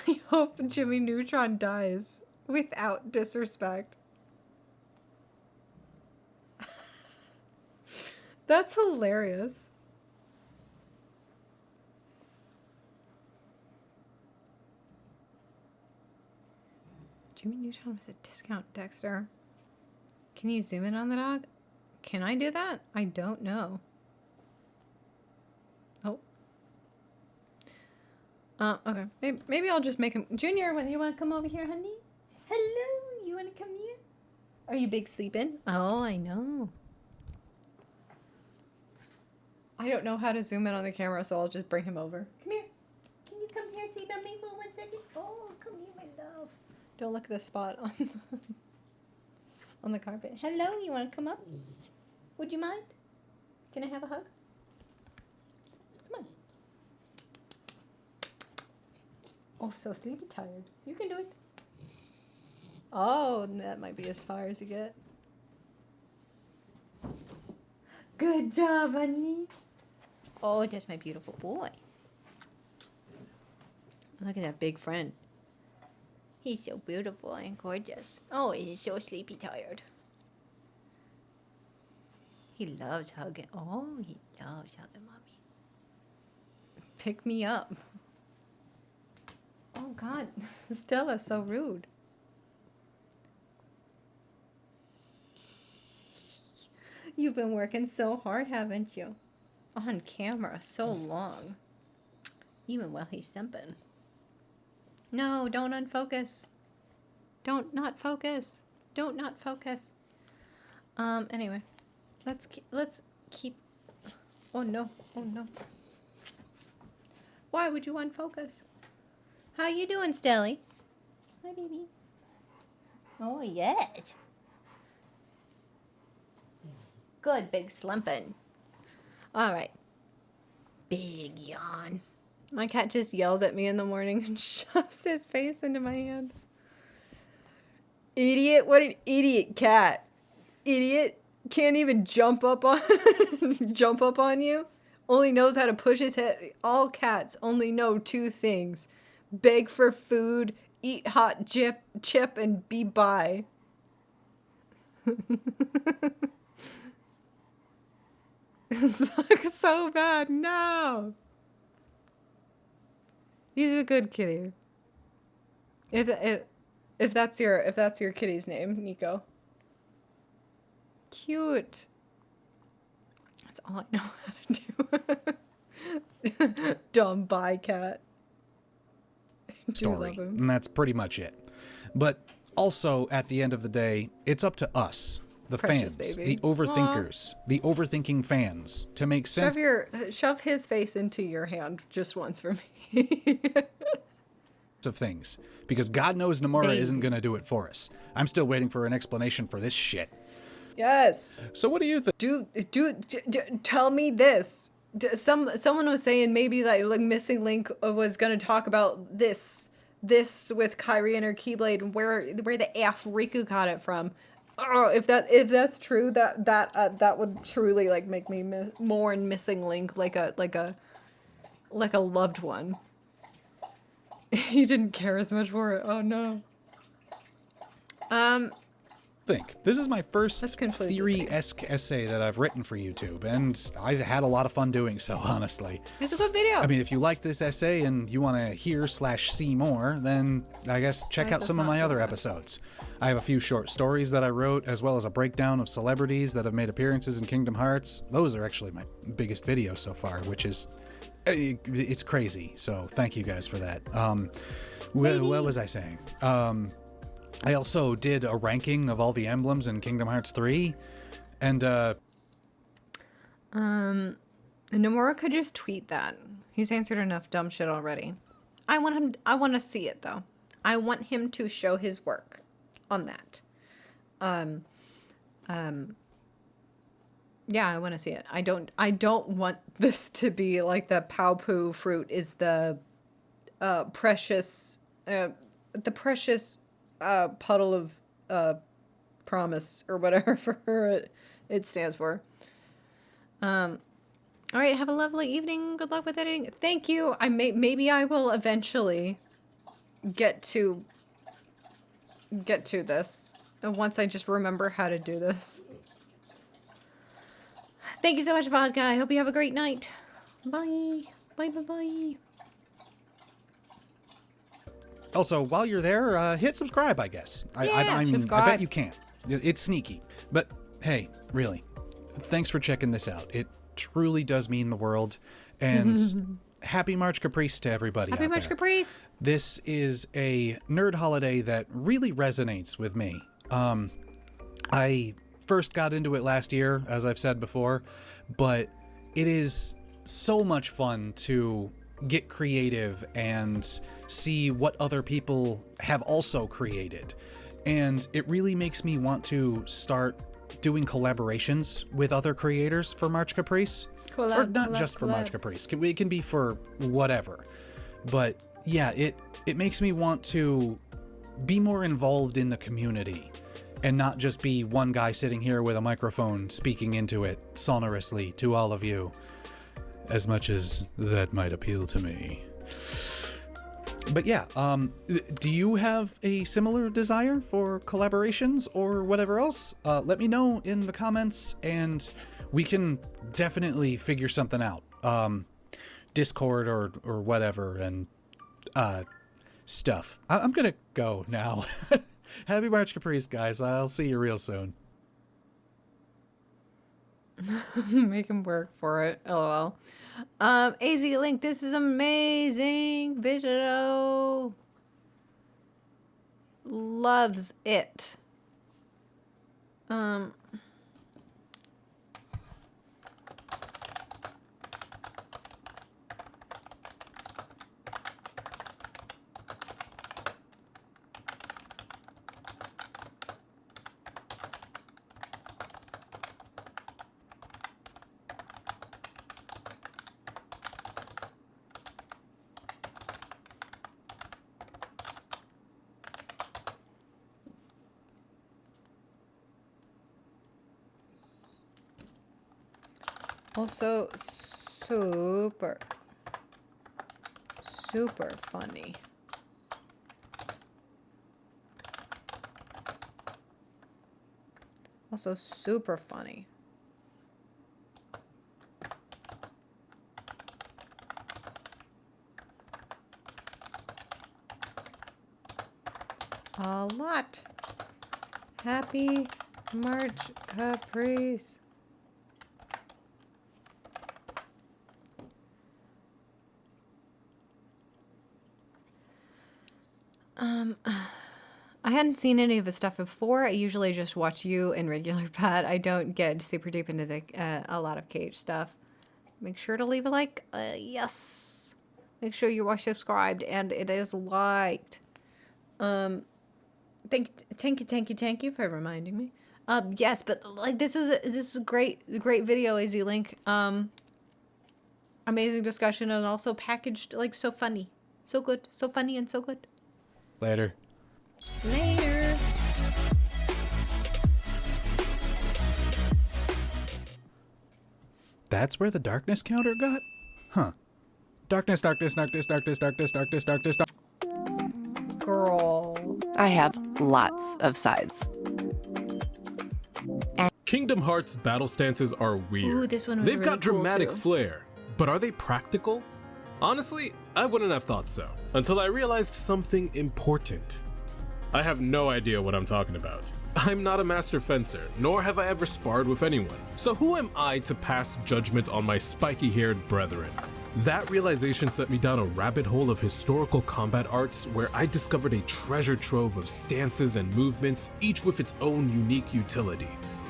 I hope Jimmy Neutron dies without disrespect. That's hilarious. Jimmy Neutron was a discount Dexter. Can you zoom in on the dog? Can I do that? I don't know. Oh. Okay. Maybe I'll just make him... Junior, when you want to come over here, honey? Hello, you want to come here? Are you big sleeping? Oh, I know. I don't know how to zoom in on the camera, so I'll just bring him over. Come here. Can you come here, sleep on me for 1 second? Oh, come here, my love. Don't look at the spot on the carpet. Hello, you want to come up? Would you mind? Can I have a hug? Come on. Oh, so sleepy tired. You can do it. Oh, that might be as far as you get. Good job, honey. Oh, that's my beautiful boy. Look at that big friend. He's so beautiful and gorgeous. Oh, he's so sleepy tired. He loves hugging. Oh, he loves hugging mommy. Pick me up. Oh, God. Stella's so rude. You've been working so hard, haven't you? On camera so long. Even while he's thumping. No, don't unfocus. Don't not focus. Don't not focus. Anyway. Let's keep... Oh, no. Oh, no. Why would you unfocus? How you doing, Stelly? Hi, baby. Oh, yes. Good, big slumping. All right. Big yawn. My cat just yells at me in the morning and shoves his face into my hand. Idiot. What an idiot cat. Idiot. Can't even jump up on you. Only knows how to push his head. All cats only know 2 things. Beg for food, eat hot chip, and be by. It sucks so bad. No. He's a good kitty. If that's your kitty's name, Nico. Cute. That's all I know how to do. Dumb bycat. Story. And that's pretty much it. But also, at the end of the day, it's up to us, the Precious fans, baby. the overthinkers, the overthinking fans, to make sense Shove his face into your hand just once for me. of things. Because God knows Nomura isn't going to do it for us. I'm still waiting for an explanation for this shit. Yes. So what do you think? Tell me this. Someone was saying maybe like Missing Link was gonna talk about this with Kairi and her Keyblade and where the F Riku got it from. Oh, if that's true, that would truly like make me mourn Missing Link like a loved one. He didn't care as much for it. Oh no. This is my first theory-esque essay that I've written for YouTube, and I've had a lot of fun doing so, honestly. It's a good video. I mean, if you like this essay and you want to hear/see more, then I guess check out some of my other episodes. I have a few short stories that I wrote, as well as a breakdown of celebrities that have made appearances in Kingdom Hearts. Those are actually my biggest videos so far, which is... it's crazy, so thank you guys for that. What was I saying? I also did a ranking of all the emblems in Kingdom Hearts 3, and Nomura could just tweet that. He's answered enough dumb shit already. I want to see it though. I want him to show his work on that. Yeah, I want to see it. I don't want this to be like the Paopu fruit is the precious puddle of promise or whatever it stands for. All right, have a lovely evening. Good luck with editing. Thank you. Maybe I will eventually get to this. And once I just remember how to do this. Thank you so much, Vodka. I hope you have a great night. Bye. Bye, bye, bye. Also, while you're there, hit subscribe, I guess. I mean, subscribe. I bet you can. It's sneaky. But hey, really, thanks for checking this out. It truly does mean the world. And happy March Caprice to everybody Happy out March there. Caprice. This is a nerd holiday that really resonates with me. I first got into it last year, as I've said before, but it is so much fun to get creative and see what other people have also created. And it really makes me want to start doing collaborations with other creators for March Caprice. Or not just for March Caprice. It can be for whatever. But yeah, it makes me want to be more involved in the community and not just be one guy sitting here with a microphone speaking into it sonorously to all of you, as much as that might appeal to me. But yeah, do you have a similar desire for collaborations or whatever else? Let me know in the comments and we can definitely figure something out. Discord or whatever and stuff. I'm gonna go now. Happy March Caprice, guys. I'll see you real soon. Make him work for it. LOL. AZ Link, this is amazing video. Loves it. Also, super funny. Also, super funny. A lot. Happy March Caprice. I hadn't seen any of his stuff before. I usually just watch you and regular Pat. I don't get super deep into the a lot of Cage stuff. Make sure to leave a like. Yes. Make sure you are subscribed and it is liked. Thank you for reminding me. Yes, but like this is a great video, AZ Link. Amazing discussion and also packaged like so funny, so good, so funny and so good. Later. Later. That's where the darkness counter got? Huh. Darkness. Girl. I have lots of sides. Kingdom Hearts battle stances are weird. Ooh, this one was They've really got cool, dramatic too. flair, but are they practical? Honestly, I wouldn't have thought so, until I realized something important. I have no idea what I'm talking about. I'm not a master fencer, nor have I ever sparred with anyone, so who am I to pass judgment on my spiky-haired brethren? That realization sent me down a rabbit hole of historical combat arts where I discovered a treasure trove of stances and movements, each with its own unique utility.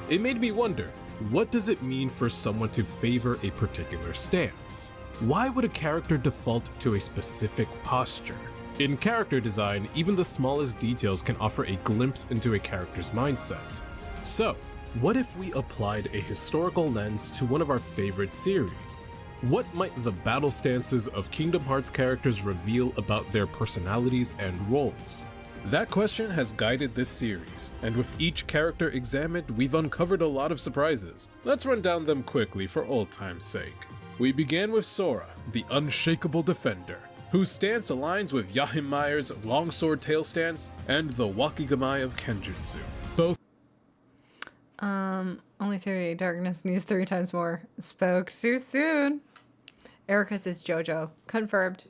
It made me wonder, what does it mean for someone to favor a particular stance? Why would a character default to a specific posture? In character design, even the smallest details can offer a glimpse into a character's mindset. So, what if we applied a historical lens to one of our favorite series? What might the battle stances of Kingdom Hearts characters reveal about their personalities and roles? That question has guided this series, and with each character examined, we've uncovered a lot of surprises. Let's run down them quickly for old time's sake. We began with Sora, the unshakable defender. whose stance aligns with Yahimai's longsword tail stance and the Wakigamai of Kenjutsu. Both only 38 darkness needs 3 times more. Spoke too soon. Erica says JoJo. Confirmed.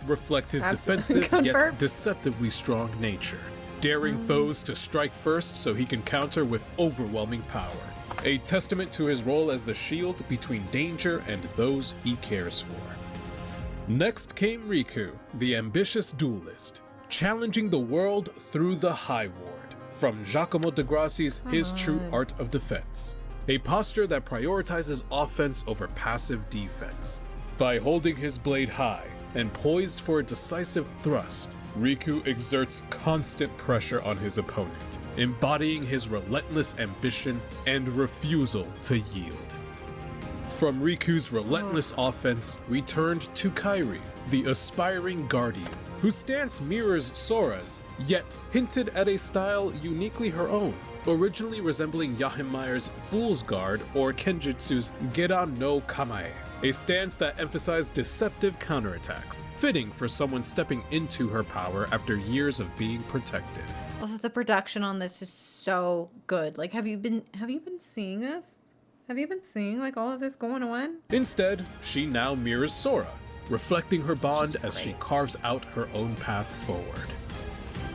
reflect his Absolutely. defensive yet deceptively strong nature, daring foes to strike first so he can counter with overwhelming power. A testament to his role as the shield between danger and those he cares for. Next came Riku, the ambitious duelist, challenging the world through the High Ward, from Giacomo Degrassi's His True Art of Defense, a posture that prioritizes offense over passive defense. By holding his blade high and poised for a decisive thrust, Riku exerts constant pressure on his opponent, embodying his relentless ambition and refusal to yield. From Riku's relentless offense, we turned to Kairi, the aspiring guardian, whose stance mirrors Sora's, yet hinted at a style uniquely her own, originally resembling Yahimai's Fool's Guard or Kenjutsu's Geran no Kamae, a stance that emphasized deceptive counterattacks, fitting for someone stepping into her power after years of being protected. Also, the production on this is so good. Like, have you been seeing this? Have you been seeing like all of this going on? Instead, she now mirrors Sora, reflecting her bond as she carves out her own path forward.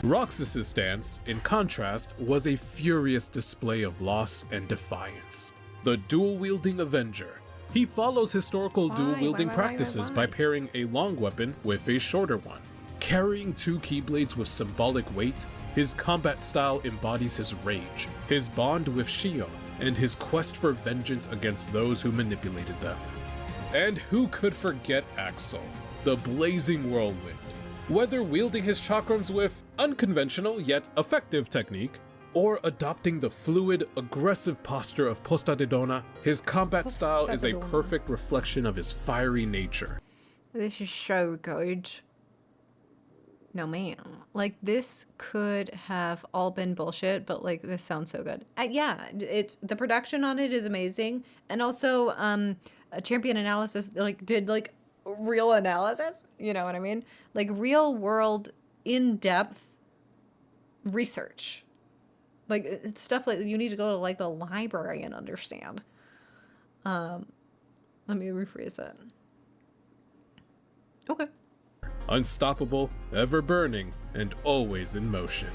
Roxas's stance, in contrast, was a furious display of loss and defiance. The dual-wielding Avenger. He follows historical dual-wielding practices by pairing a long weapon with a shorter one. Carrying 2 keyblades with symbolic weight, his combat style embodies his rage, his bond with Shion, and his quest for vengeance against those who manipulated them. And who could forget Axel, the blazing whirlwind? Whether wielding his chakrams with unconventional yet effective technique, or adopting the fluid, aggressive posture of Posta de Donna, his combat style is a perfect reflection of his fiery nature. This is so good. No, man. Like, this could have all been bullshit, but, like, this sounds so good. Yeah, it's the production on it is amazing. And also, a Champion Analysis, like, did, like, real analysis. You know what I mean? Like, real world, in-depth research. Like, it's stuff like you need to go to, like, the library and understand. Let me rephrase that. Okay. Unstoppable, ever burning, and always in motion.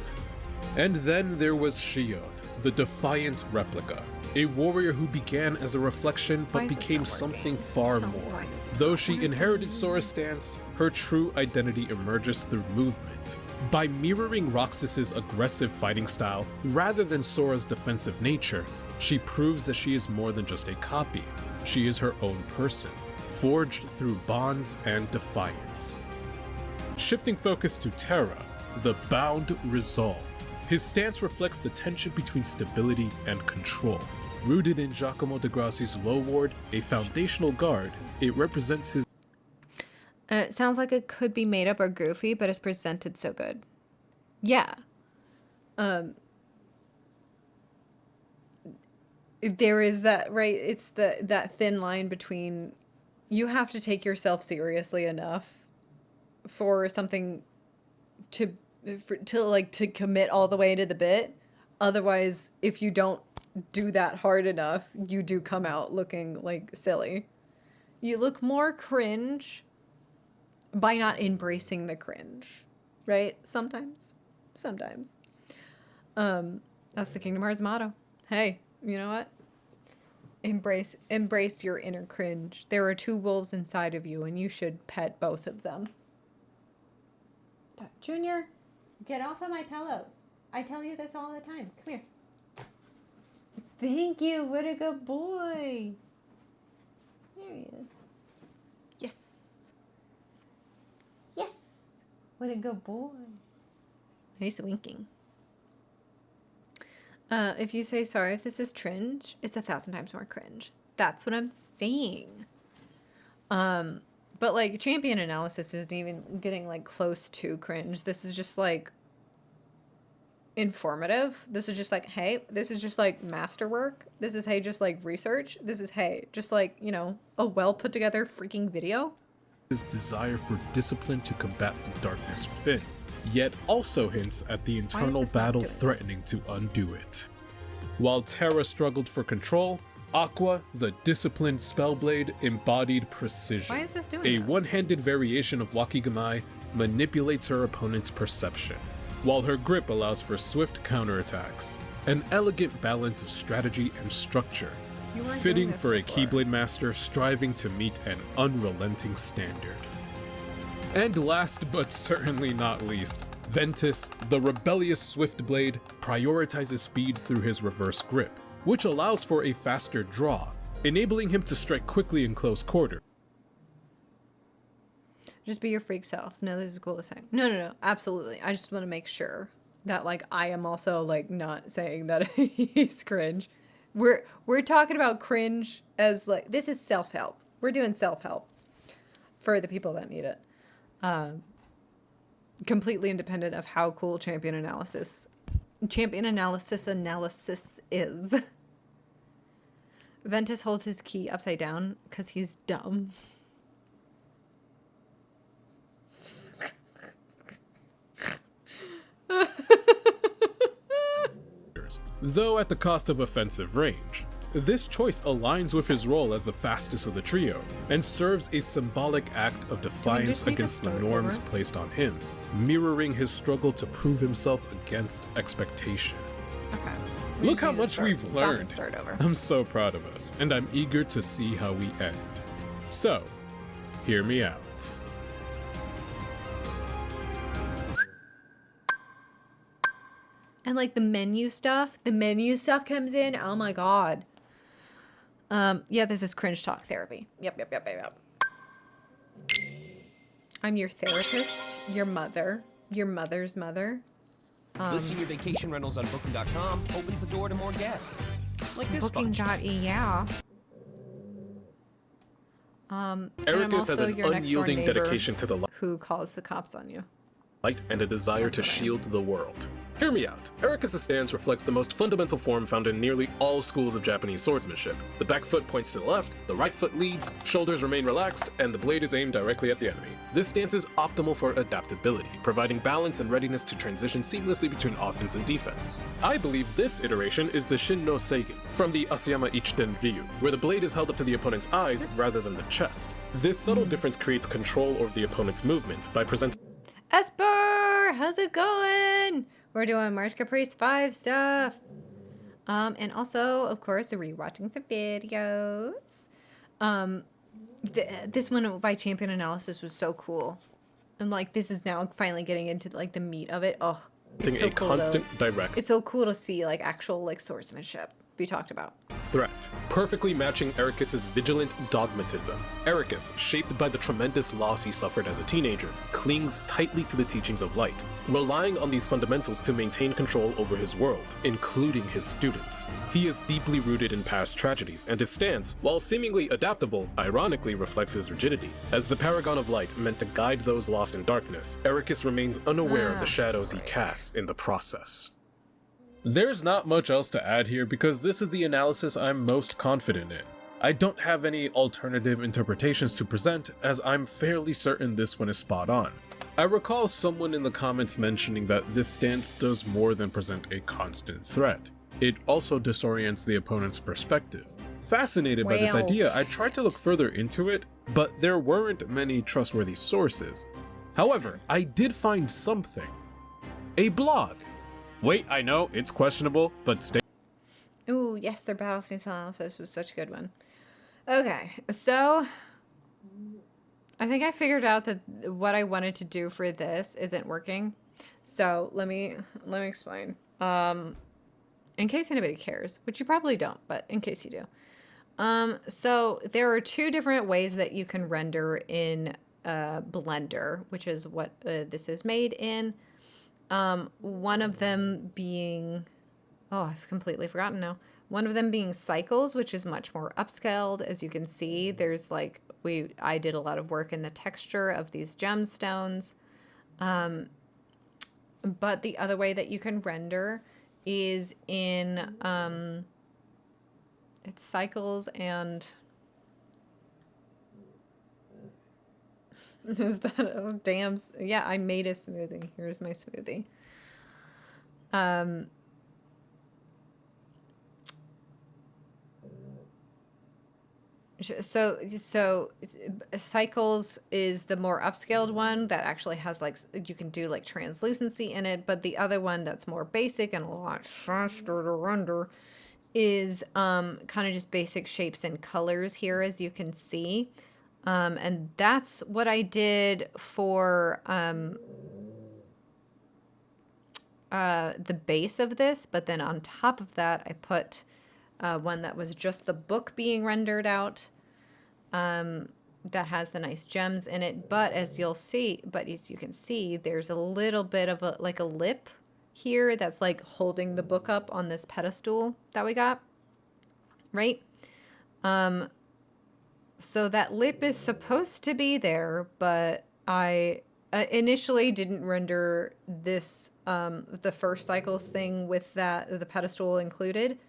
And then there was Shion, the defiant replica, a warrior who began as a reflection but became something far more. Though she inherited Sora's stance, her true identity emerges through movement. By mirroring Roxas's aggressive fighting style rather than Sora's defensive nature, she proves that she is more than just a copy. She is her own person, forged through bonds and defiance. Shifting focus to Terra, the bound resolve. His stance reflects the tension between stability and control. Rooted in Giacomo Degrassi's Low Ward, a foundational guard, it represents his... It sounds like it could be made up or goofy, but it's presented so good. Yeah. There is that, right? It's that thin line between you have to take yourself seriously enough for something to commit all the way to the bit. Otherwise, if you don't do that hard enough, you do come out looking like silly. You look more cringe by not embracing the cringe, right? Sometimes. That's the Kingdom Hearts motto. Hey, you know what? Embrace your inner cringe. There are 2 wolves inside of you, and you should pet both of them. Junior, get off of my pillows. I tell you this all the time. Come here. Thank you. What a good boy. There he is. Yes. Yes. What a good boy. Nice winking. If you say sorry if this is cringe, it's 1,000 times more cringe. That's what I'm saying. But, like, Champion Analysis isn't even getting, like, close to cringe. This is just, like, informative. This is just, like, hey, this is just, like, masterwork. This is, hey, just, like, research. This is, hey, just, like, you know, a well-put-together freaking video. his desire for discipline to combat the darkness within, yet also hints at the internal battle threatening to undo it. While Terra struggled for control, Aqua, the disciplined Spellblade, embodied precision. Why is this doing A this? one-handed variation of Wakigamai manipulates her opponent's perception, while her grip allows for swift counterattacks. An elegant balance of strategy and structure, fitting for a Keyblade master striving to meet an unrelenting standard. And last but certainly not least, Ventus, the rebellious Swiftblade, prioritizes speed through his reverse grip, which allows for a faster draw, enabling him to strike quickly in close quarter. Just be your freak self. No, this is the coolest thing. No, absolutely. I just want to make sure that, like, I am also, like, not saying that he's cringe. We're talking about cringe as, like, this is self-help. We're doing self-help for the people that need it. Completely independent of how cool champion analysis is. Ventus holds his key upside down because he's dumb. Though at the cost of offensive range. This choice aligns with his role as the fastest of the trio, and serves a symbolic act of defiance against the norms placed on him, mirroring his struggle to prove himself against expectation. Okay. Look how much we've learned. Start over. I'm so proud of us, and I'm eager to see how we end. So, hear me out. And like the menu stuff comes in. Oh my god. Yeah, this is cringe talk therapy. Yep. I'm your therapist, your mother, your mother's mother. Listing your vacation rentals on Booking.com opens the door to more guests. Like this bunch. Booking.yeah. Ericus has an unyielding dedication to the light. Who calls the cops on you? Light and a desire to shield the world. Hear me out. Ericus' stance reflects the most fundamental form found in nearly all schools of Japanese swordsmanship. The back foot points to the left, the right foot leads, shoulders remain relaxed, and the blade is aimed directly at the enemy. This stance is optimal for adaptability, providing balance and readiness to transition seamlessly between offense and defense. I believe this iteration is the Shin no Seigen from the Asayama Ichiden Ryu, where the blade is held up to the opponent's eyes rather than the chest. This subtle difference creates control over the opponent's movement by presenting Esper, how's it going? We're doing March Caprice 5 stuff. And also, of course, rewatching some videos. This one by Champion Analysis was so cool. And like, this is now finally getting into like the meat of it. Oh, it's so cool, constant direct. It's so cool to see like actual like swordsmanship be talked about. Threat, perfectly matching Ericus's vigilant dogmatism. Ericus, shaped by the tremendous loss he suffered as a teenager, clings tightly to the teachings of light, relying on these fundamentals to maintain control over his world, including his students. He is deeply rooted in past tragedies, and his stance, while seemingly adaptable, ironically reflects his rigidity. As the paragon of light meant to guide those lost in darkness, Ericus remains unaware of the shadows he casts in the process. There's not much else to add here because this is the analysis I'm most confident in. I don't have any alternative interpretations to present, as I'm fairly certain this one is spot on. I recall someone in the comments mentioning that this stance does more than present a constant threat. It also disorients the opponent's perspective. Fascinated by this idea, I tried to look further into it, but there weren't many trustworthy sources. However, I did find something. A blog. Wait, I know, it's questionable, but stay. Ooh, yes, their battle stance analysis was such a good one. Okay, so I think I figured out that what I wanted to do for this isn't working. So let me explain. In case anybody cares, which you probably don't, but in case you do. So there are two different ways that you can render in Blender, which is what this is made in. One of them being, oh, I've completely forgotten now. One of them being cycles, which is much more upscaled. As you can see, there's like, I did a lot of work in the texture of these gemstones. But the other way that you can render is in, it's cycles and Is that, oh damn, yeah, I made a smoothie. Here's my smoothie. So Cycles is the more upscaled one that actually has like you can do like translucency in it, but the other one that's more basic and a lot faster to render is kind of just basic shapes and colors here, as you can see. And that's what I did for the base of this, but then on top of that I put one that was just the book being rendered out, that has the nice gems in it. But as you can see, there's a little bit of a lip here that's like holding the book up on this pedestal that we got, right? So that lip is supposed to be there, but I initially didn't render this, the first Cycles thing with the pedestal included.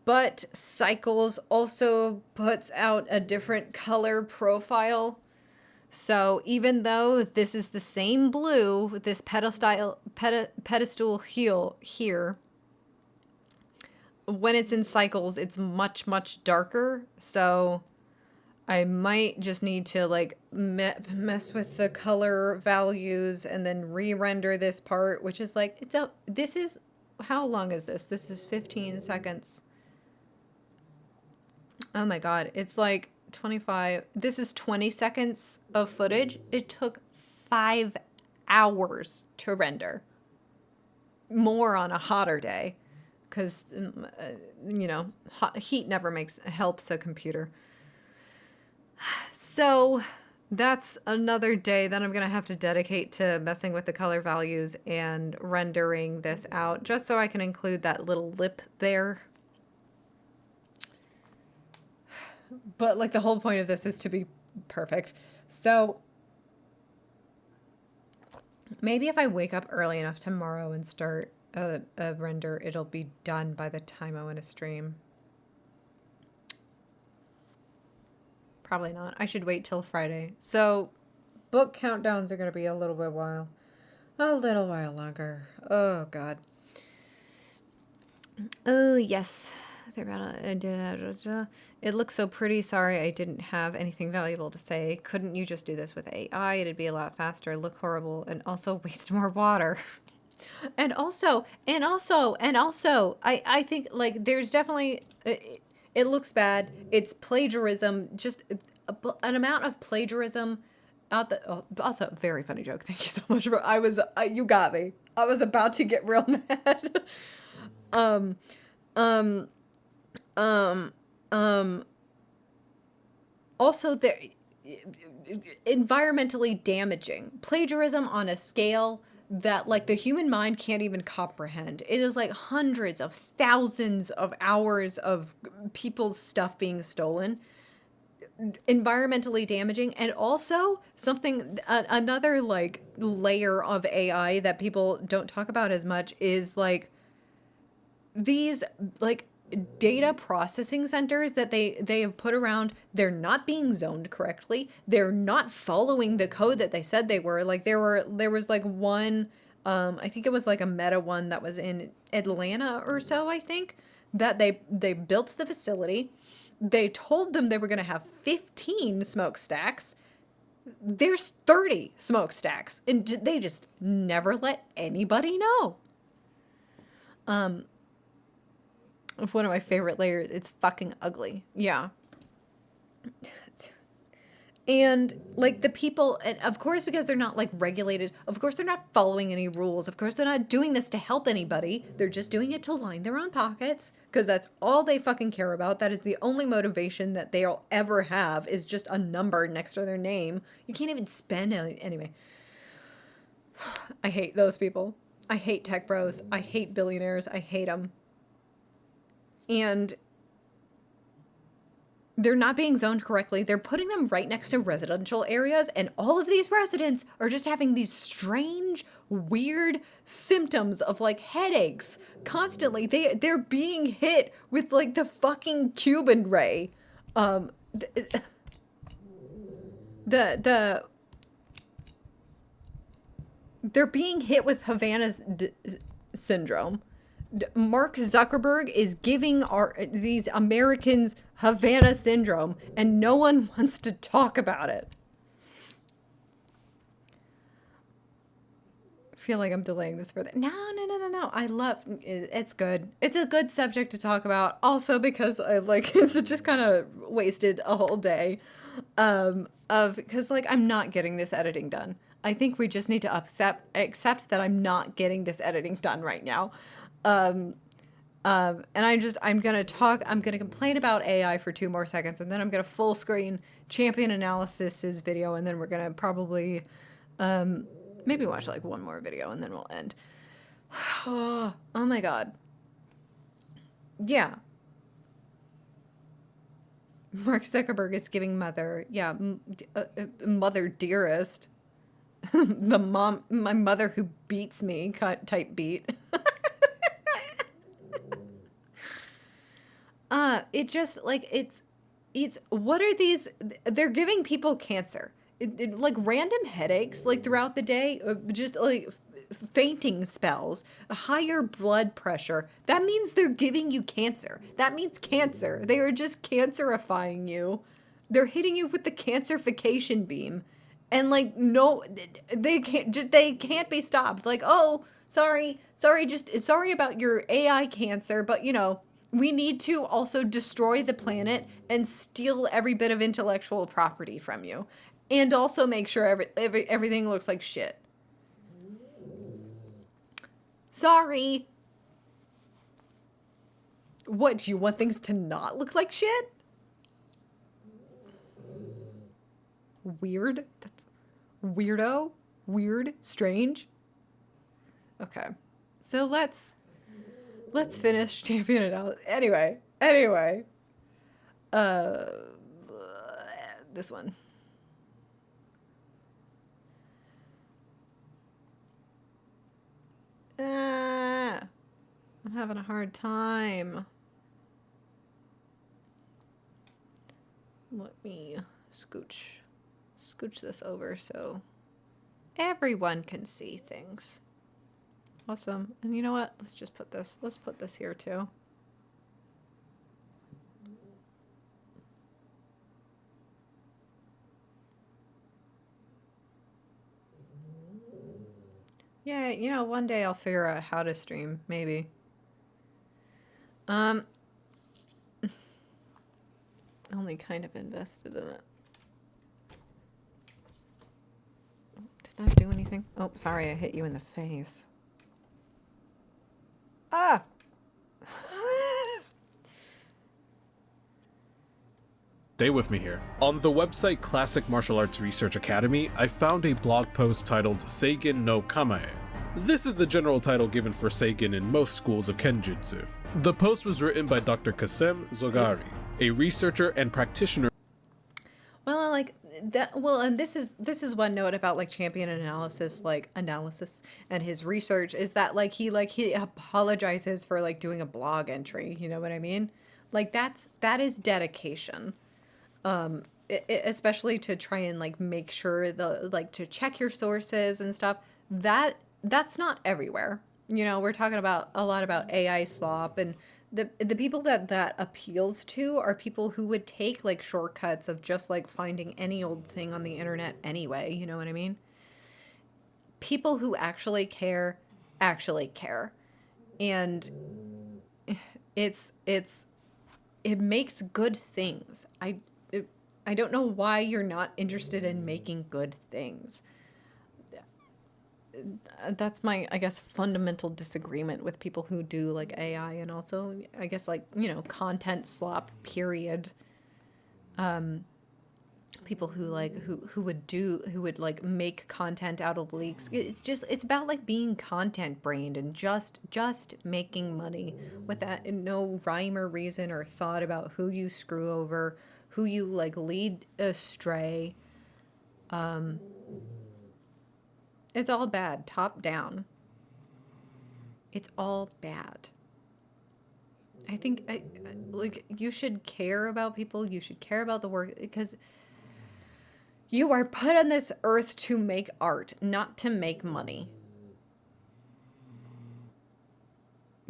But Cycles also puts out a different color profile. So even though this is the same blue, this pedestal here, when it's in Cycles, it's much, much darker. So I might just need to like mess with the color values and then re-render this part, which is like, this is, how long is this? This is 15 seconds. Oh my God. It's like 25. This is 20 seconds of footage. It took 5 hours to render. More on a hotter day. Because, heat never helps a computer. So that's another day that I'm going to have to dedicate to messing with the color values and rendering this out, just so I can include that little lip there. But like the whole point of this is to be perfect. So maybe if I wake up early enough tomorrow and start a render, it'll be done by the time I want to stream. Probably not. I should wait till Friday. So book countdowns are going to be a little while longer. Oh God. Oh yes. It looks so pretty. Sorry, I didn't have anything valuable to say. Couldn't you just do this with AI? It'd be a lot faster, look horrible, and also waste more water. And also, I think like there's definitely, it looks bad. It's plagiarism, just an amount of plagiarism out the, oh, also very funny joke. Thank you so much you got me. I was about to get real mad. Also they're environmentally damaging. Plagiarism on a scale that like the human mind can't even comprehend. It is like hundreds of thousands of hours of people's stuff being stolen. Environmentally damaging. And also something, another like layer of AI that people don't talk about as much is like these like data processing centers that they have put around. They're not being zoned correctly. They're not following the code that they said they were. Like there was like one, I think it was like a Meta one that was in Atlanta or so, I think, that they built the facility. They told them they were going to have 15 smokestacks. There's 30 smokestacks, and they just never let anybody know. One of my favorite layers. It's fucking ugly. Yeah. And like the people, and of course, because they're not like regulated, of course, they're not following any rules. Of course, they're not doing this to help anybody. They're just doing it to line their own pockets because that's all they fucking care about. That is the only motivation that they'll ever have, is just a number next to their name. You can't even spend any, anyway. I hate those people. I hate tech bros. I hate billionaires. I hate them. And they're not being zoned correctly. They're putting them right next to residential areas, and all of these residents are just having these strange, weird symptoms of like headaches constantly. They're being hit with like the fucking Cuban ray. the they're being hit with Havana's syndrome. Mark Zuckerberg is giving these Americans Havana syndrome, and no one wants to talk about it. I feel like I'm delaying this further. No. I love it's good. It's a good subject to talk about. Also because I like it's just kind of wasted a whole day because like I'm not getting this editing done. I think we just need to accept that I'm not getting this editing done right now. And I'm going to complain about AI for 2 more seconds, and then I'm going to full screen Champion Analysis's video, and then we're going to probably, maybe watch like 1 more video, and then we'll end. Oh my God. Yeah. Mark Zuckerberg is giving Mother Dearest, my mother who beats me type beat. It just like it's what are these? They're giving people cancer, like random headaches, like throughout the day, just like fainting spells, higher blood pressure. That means they're giving you cancer. That means cancer. They are just cancerifying you. They're hitting you with the cancerification beam, and like no, they can't be stopped. Like, oh, sorry, just sorry about your AI cancer, but you know. We need to also destroy the planet and steal every bit of intellectual property from you. And also make sure everything looks like shit. Sorry. What, do you want things to not look like shit? Weird? That's weirdo? Weird? Strange? Okay. So let's finish Champion Analysis. Anyway. This one. I'm having a hard time. Let me scooch this over so everyone can see things. Awesome. And you know what? Let's put this here too. Yeah, you know, one day I'll figure out how to stream, maybe. Only kind of invested in it. Did that do anything? Oh, sorry, I hit you in the face. Ah! Stay with me here. On the website Classic Martial Arts Research Academy, I found a blog post titled Seigen no Kamae. This is the general title given for Seigen in most schools of Kenjutsu. The post was written by Dr. Kasem Zogari, a researcher and practitioner. Well, like that. Well, and this is one note about like Champion analysis and his research is that he apologizes for like doing a blog entry. You know what I mean? Like that is dedication. Especially to try and like make sure to check your sources and stuff. That's not everywhere. You know, we're talking about a lot about AI slop, and the people that appeals to are people who would take like shortcuts of just like finding any old thing on the internet anyway. You know what I mean? People who actually care, and it makes good things. I don't know why you're not interested in making good things. That's my, I guess, fundamental disagreement with people who do like AI and also, I guess, like, you know, content slop, period. People who would like make content out of leaks. It's about like being content brained and just making money with that, no rhyme or reason or thought about who you screw over, who you like lead astray. It's all bad, top down. It's all bad. I think like you should care about people. You should care about the work, because You are put on this earth to make art, not to make money.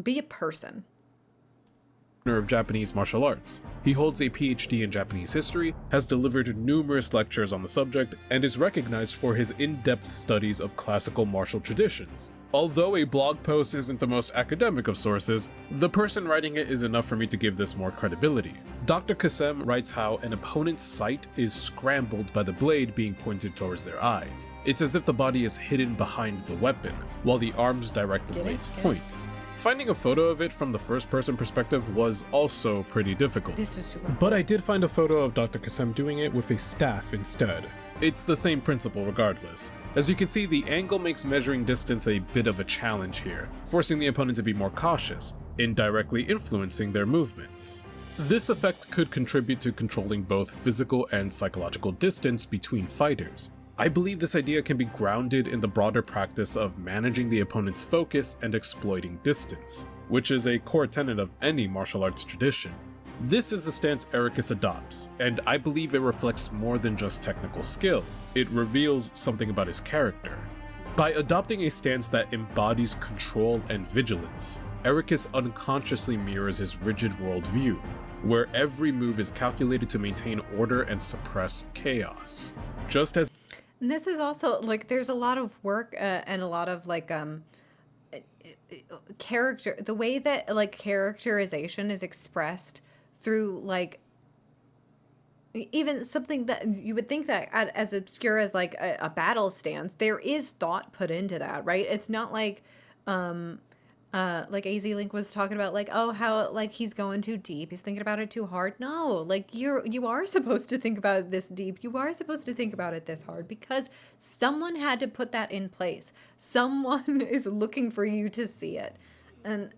Be a person. Of Japanese martial arts. He holds a PhD in Japanese history, has delivered numerous lectures on the subject, and is recognized for his in-depth studies of classical martial traditions. Although a blog post isn't the most academic of sources, the person writing it is enough for me to give this more credibility. Dr. Kasem writes how an opponent's sight is scrambled by the blade being pointed towards their eyes. It's as if the body is hidden behind the weapon, while the arms direct the blade's point. Finding a photo of it from the first-person perspective was also pretty difficult. This is super But I did find a photo of Dr. Kasem doing it with a staff instead. It's the same principle regardless. As you can see, the angle makes measuring distance a bit of a challenge here, forcing the opponent to be more cautious, indirectly influencing their movements. This effect could contribute to controlling both physical and psychological distance between fighters. I believe this idea can be grounded in the broader practice of managing the opponent's focus and exploiting distance, which is a core tenet of any martial arts tradition. This is the stance Ericus adopts, and I believe it reflects more than just technical skill. It reveals something about his character. By adopting a stance that embodies control and vigilance, Ericus unconsciously mirrors his rigid worldview, where every move is calculated to maintain order and suppress chaos. Just as And this is also like there's a lot of work and a lot of like character, the way that like characterization is expressed through like even something that you would think that as obscure as like a battle stance, there is thought put into that, right? It's not like AZ Link was talking about like, oh, how like he's going too deep, he's thinking about it too hard. No, like you are supposed to think about it this deep, you are supposed to think about it this hard, because someone had to put that in place. Someone is looking for you to see it. And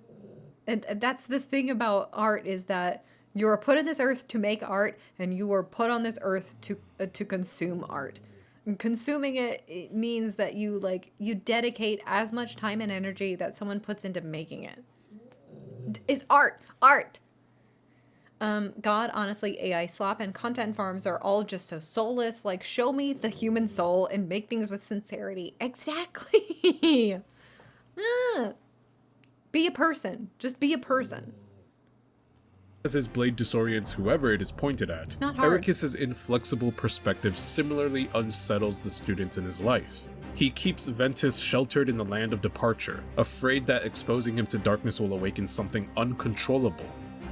that's the thing about art, is that you are put on this earth to make art, and you are put on this earth to consume art. And consuming it means that you dedicate as much time and energy that someone puts into making it. Is art. God, honestly, AI slop and content farms are all just so soulless. Like, show me the human soul and make things with sincerity. Exactly. Be a person. Just be a person. As his blade disorients whoever it is pointed at, It's not hard. Ericus's inflexible perspective similarly unsettles the students in his life. He keeps Ventus sheltered in the land of departure, afraid that exposing him to darkness will awaken something uncontrollable.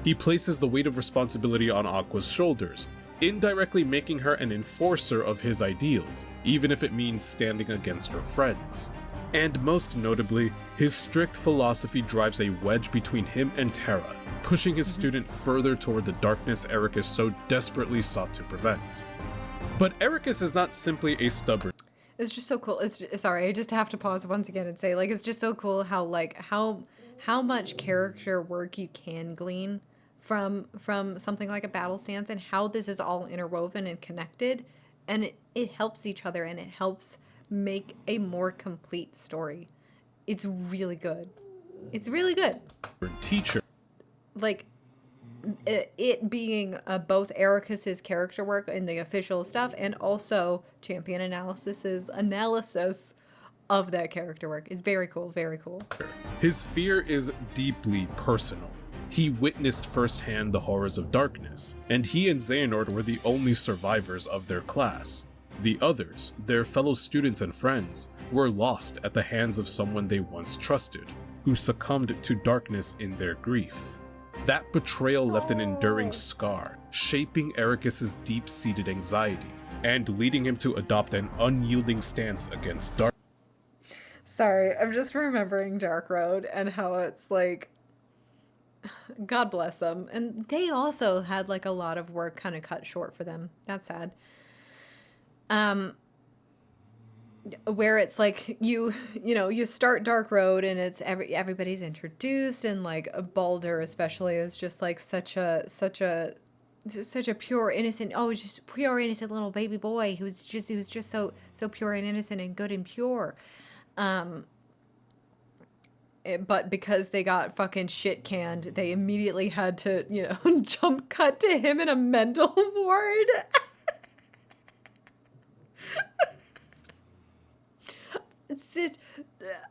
He places the weight of responsibility on Aqua's shoulders, indirectly making her an enforcer of his ideals, even if it means standing against her friends. And most notably, his strict philosophy drives a wedge between him and Terra, pushing his student further toward the darkness Ericus so desperately sought to prevent. But Ericus is not simply a stubborn. It's just so cool. Sorry, I just have to pause once again and say, like, it's just so cool how much character work you can glean from something like a battle stance, and how this is all interwoven and connected, and it helps each other, and it helps make a more complete story. It's really good. It's really good. Teacher. Like, it being both Ericus's character work in the official stuff, and also Champion Analysis's analysis of that character work. It's very cool, very cool. His fear is deeply personal. He witnessed firsthand the horrors of darkness, and he and Xehanort were the only survivors of their class. The others, their fellow students and friends, were lost at the hands of someone they once trusted, who succumbed to darkness in their grief. That betrayal left an enduring scar, shaping Ericus's deep-seated anxiety, and leading him to adopt an unyielding stance against dark. Sorry, I'm just remembering Dark Road and how it's like, God bless them. And they also had like a lot of work kind of cut short for them. That's sad. Where it's like you start Dark Road, and it's everybody's introduced, and like Baldur especially is just like such a pure innocent, just pure innocent little baby boy who's just so pure and innocent and good and pure. But because they got fucking shit canned, they immediately had to jump cut to him in a mental ward.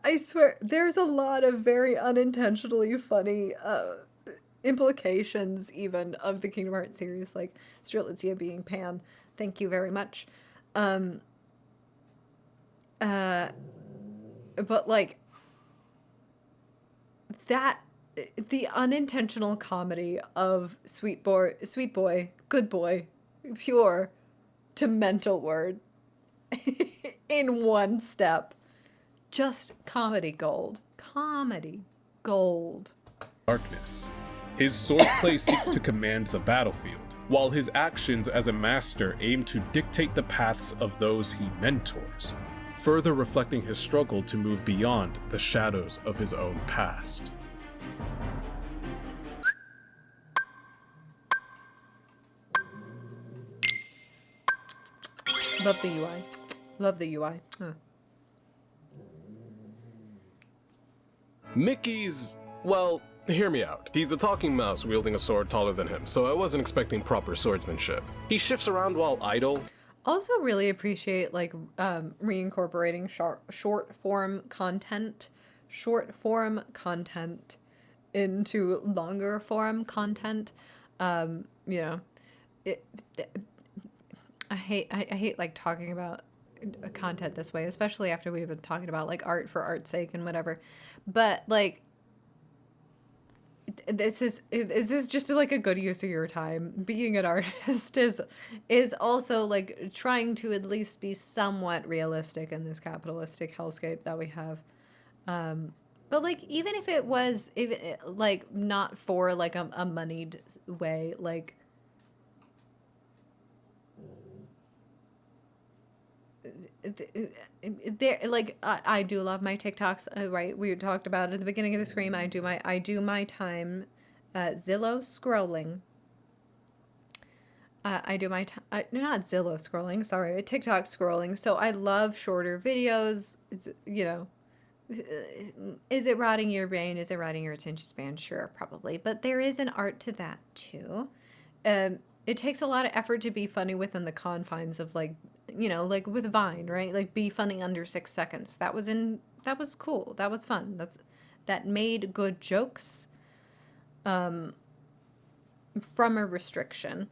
I swear, there's a lot of very unintentionally funny implications even of the Kingdom Hearts series, like Strelitzia being Pan. Thank you very much. But like that, the unintentional comedy of sweet boy, good boy, pure to mental word in one step. Just comedy gold. Comedy gold. Darkness. His swordplay seeks to command the battlefield, while his actions as a master aim to dictate the paths of those he mentors, further reflecting his struggle to move beyond the shadows of his own past. Love the UI. Love the UI. Huh. Mickey's, well, hear me out. He's a talking mouse wielding a sword taller than him, so I wasn't expecting proper swordsmanship. He shifts around while idle. Also really appreciate like reincorporating short form content into longer form content. You know, I hate like talking about content this way, especially after we've been talking about like art for art's sake and whatever. But like, is this just like a good use of your time? Being an artist is also like trying to at least be somewhat realistic in this capitalistic hellscape that we have. But like, even if it was like not for like a moneyed way, like there, like I do love my TikToks, right? We talked about at the beginning of the stream. I do my time Zillow scrolling. I do my not Zillow scrolling, sorry, TikTok scrolling. So I love shorter videos. It's, you know, is it rotting your brain? Is it rotting your attention span? Sure, probably. But there is an art to that too. It takes a lot of effort to be funny within the confines of like, you know, like with Vine, right? Like be funny under 6 seconds. That was cool. That was fun. That made good jokes from a restriction.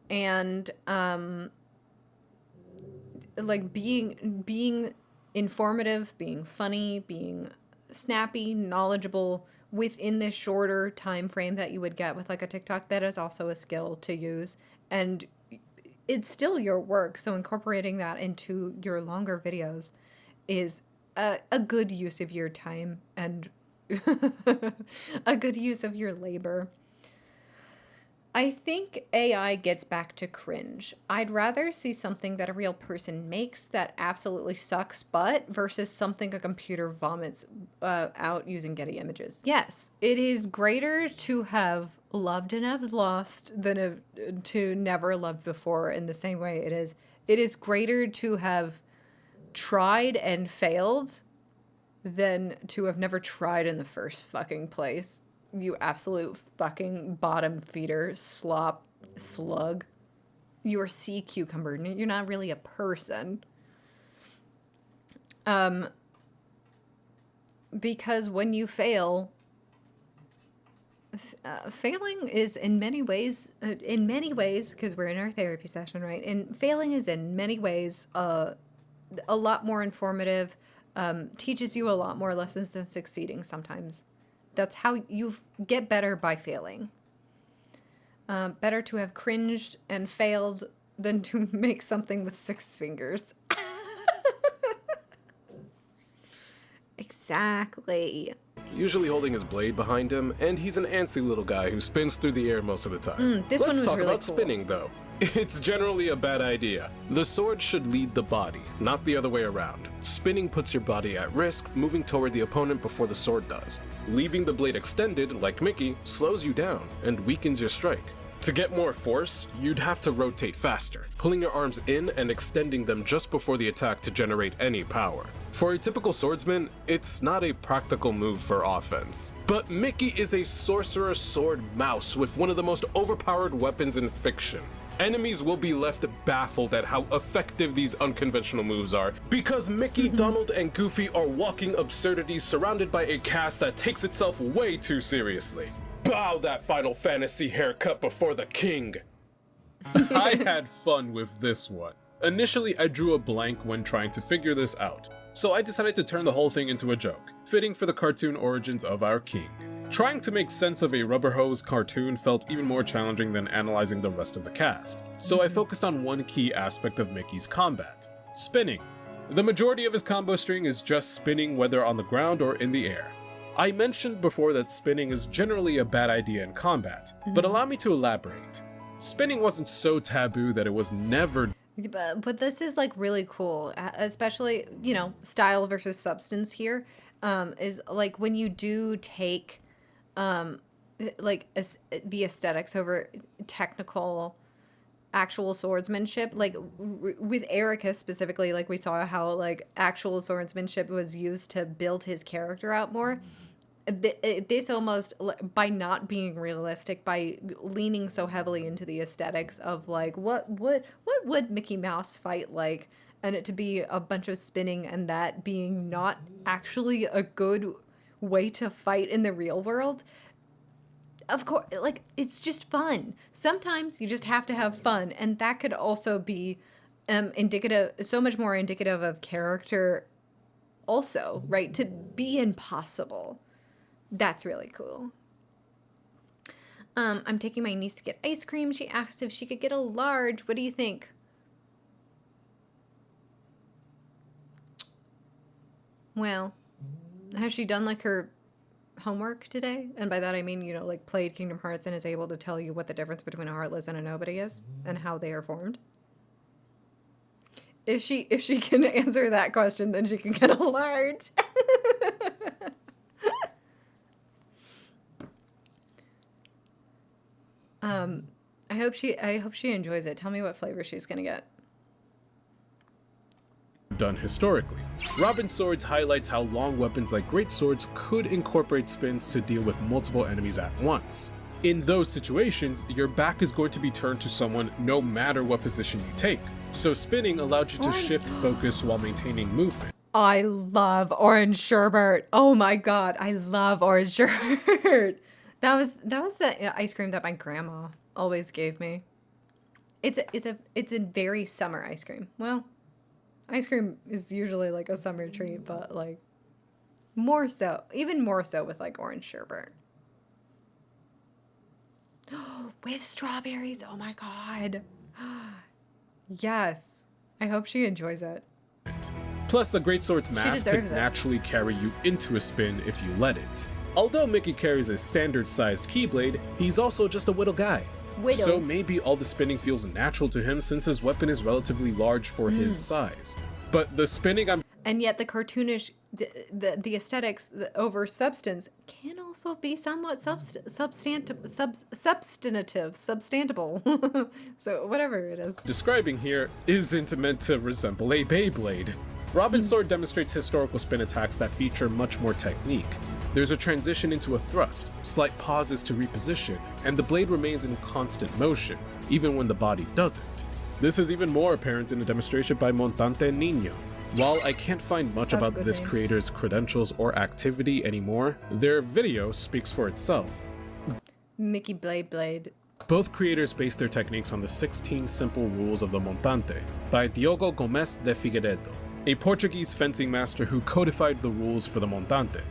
And like being informative, being funny, being snappy, knowledgeable within this shorter time frame that you would get with like a TikTok, that is also a skill to use. And it's still your work, so incorporating that into your longer videos is a good use of your time and a good use of your labor. I think AI gets back to cringe. I'd rather see something that a real person makes that absolutely sucks butt versus something a computer vomits out using Getty images. Yes, it is greater to have loved and have lost than to never loved before, in the same way it is greater to have tried and failed than to have never tried in the first fucking place. You absolute fucking bottom feeder slop slug. You're a sea cucumber. You're not really a person. Because when you fail, failing is in many ways, because we're in our therapy session, right? And failing is in many ways a lot more informative, teaches you a lot more lessons than succeeding sometimes. That's how you get better, by failing. Better to have cringed and failed than to make something with 6 fingers. Exactly. Usually holding his blade behind him, and he's an antsy little guy who spins through the air most of the time. This one was Let's talk really about cool. spinning, though. It's generally a bad idea. The sword should lead the body, not the other way around. Spinning puts your body at risk, moving toward the opponent before the sword does. Leaving the blade extended, like Mickey, slows you down and weakens your strike. To get more force, you'd have to rotate faster, pulling your arms in and extending them just before the attack to generate any power. For a typical swordsman, it's not a practical move for offense. But Mickey is a sorcerer sword mouse with one of the most overpowered weapons in fiction. Enemies will be left baffled at how effective these unconventional moves are, because Mickey, Donald, and Goofy are walking absurdities surrounded by a cast that takes itself way too seriously. Bow that Final Fantasy haircut before the king! I had fun with this one. Initially, I drew a blank when trying to figure this out, so I decided to turn the whole thing into a joke, fitting for the cartoon origins of our king. Trying to make sense of a rubber hose cartoon felt even more challenging than analyzing the rest of the cast, so I focused on one key aspect of Mickey's combat: spinning. The majority of his combo string is just spinning, whether on the ground or in the air. I mentioned before that spinning is generally a bad idea in combat, but allow me to elaborate. Spinning wasn't so taboo that it was never. But this is like really cool, especially, you know, style versus substance here. Is like when you do take the aesthetics over technical actual swordsmanship, like with Erica specifically, like we saw how like actual swordsmanship was used to build his character out more. This almost, by not being realistic, by leaning so heavily into the aesthetics of like what would Mickey Mouse fight like, and it to be a bunch of spinning, and that being not actually a good way to fight in the real world. Of course, like, it's just fun. Sometimes you just have to have fun, and that could also be indicative, so much more indicative of character also, right? To be impossible. That's really cool. I'm taking my niece to get ice cream. She asked if she could get a large. What do you think? Well, has she done like her homework today? And by that I mean, you know, like played Kingdom Hearts and is able to tell you what the difference between a Heartless and a Nobody is and how they are formed? If she can answer that question, then she can get a large. I hope she enjoys it. Tell me what flavor she's gonna get. Done historically. Robin's Swords highlights how long weapons like great swords could incorporate spins to deal with multiple enemies at once. In those situations, your back is going to be turned to someone no matter what position you take, so spinning allowed you to shift focus while maintaining movement. I love orange sherbet. Oh my god, I love orange sherbet. That was the ice cream that my grandma always gave me. It's a very summer ice cream. Well, ice cream is usually like a summer treat, but like even more so with like orange sherbet. With strawberries. Oh my god. Yes. I hope she enjoys it. Plus, the Great Sword's mask could naturally carry you into a spin if you let it. Although Mickey carries a standard-sized Keyblade, he's also just a little guy. So maybe all the spinning feels natural to him since his weapon is relatively large for his size. But the spinning and yet the cartoonish, the aesthetics over substance can also be somewhat substantiable. So whatever it is. Describing here isn't meant to resemble a Beyblade. Robin's Sword demonstrates historical spin attacks that feature much more technique. There's a transition into a thrust, slight pauses to reposition, and the blade remains in constant motion, even when the body doesn't. This is even more apparent in a demonstration by Montante Niño. While I can't find much about this creator's credentials or activity anymore, their video speaks for itself. Mickey Blade. Both creators base their techniques on the 16 Simple Rules of the Montante by Diogo Gomes de Figueiredo, a Portuguese fencing master who codified the rules for the Montante,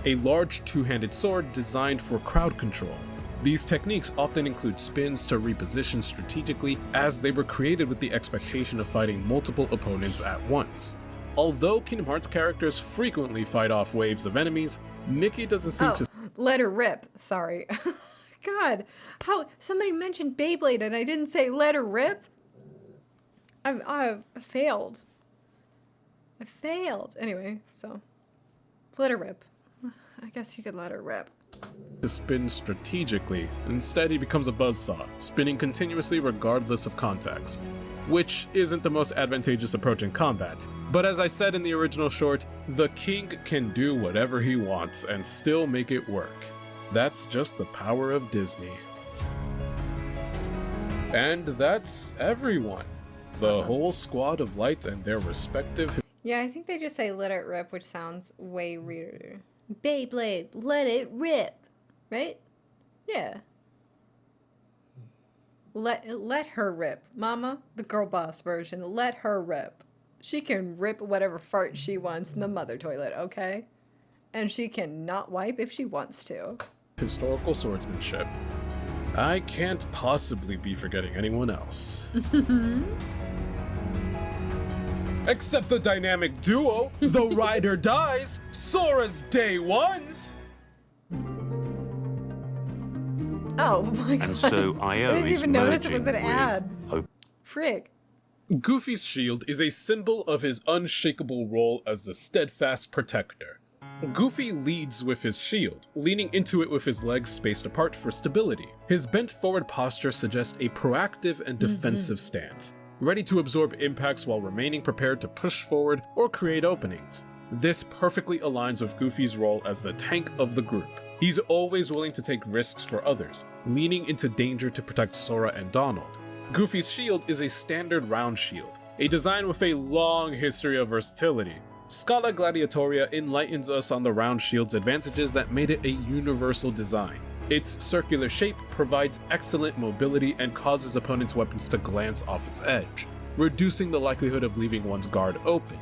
a large two-handed sword designed for crowd control. These techniques often include spins to reposition strategically, as they were created with the expectation of fighting multiple opponents at once. Although Kingdom Hearts characters frequently fight off waves of enemies, Mickey doesn't seem to— let her rip. Sorry. God, how somebody mentioned Beyblade and I didn't say let her rip? I failed. I failed. Anyway, so let her rip. I guess you could let her rip. To spin strategically. Instead, he becomes a buzzsaw, spinning continuously regardless of context, which isn't the most advantageous approach in combat. But as I said in the original short, the king can do whatever he wants and still make it work. That's just the power of Disney. And that's everyone. The whole squad of lights and their respective... Yeah, I think they just say let it rip, which sounds way weirder. Beyblade, let it rip. Right? Yeah. Let her rip. Mama, the girl boss version, let her rip. She can rip whatever fart she wants in the mother toilet, okay? And she can not wipe if she wants to. Historical swordsmanship. I can't possibly be forgetting anyone else. Except the dynamic duo, the ride or dies, Sora's day ones! Oh my god. And so Io I didn't is even notice it merging was an with ad. Hope. Frig. Goofy's shield is a symbol of his unshakable role as the steadfast protector. Goofy leads with his shield, leaning into it with his legs spaced apart for stability. His bent forward posture suggests a proactive and defensive stance, ready to absorb impacts while remaining prepared to push forward or create openings. This perfectly aligns with Goofy's role as the tank of the group. He's always willing to take risks for others, leaning into danger to protect Sora and Donald. Goofy's shield is a standard round shield, a design with a long history of versatility. Scala Gladiatoria enlightens us on the round shield's advantages that made it a universal design. Its circular shape provides excellent mobility and causes opponents' weapons to glance off its edge, reducing the likelihood of leaving one's guard open.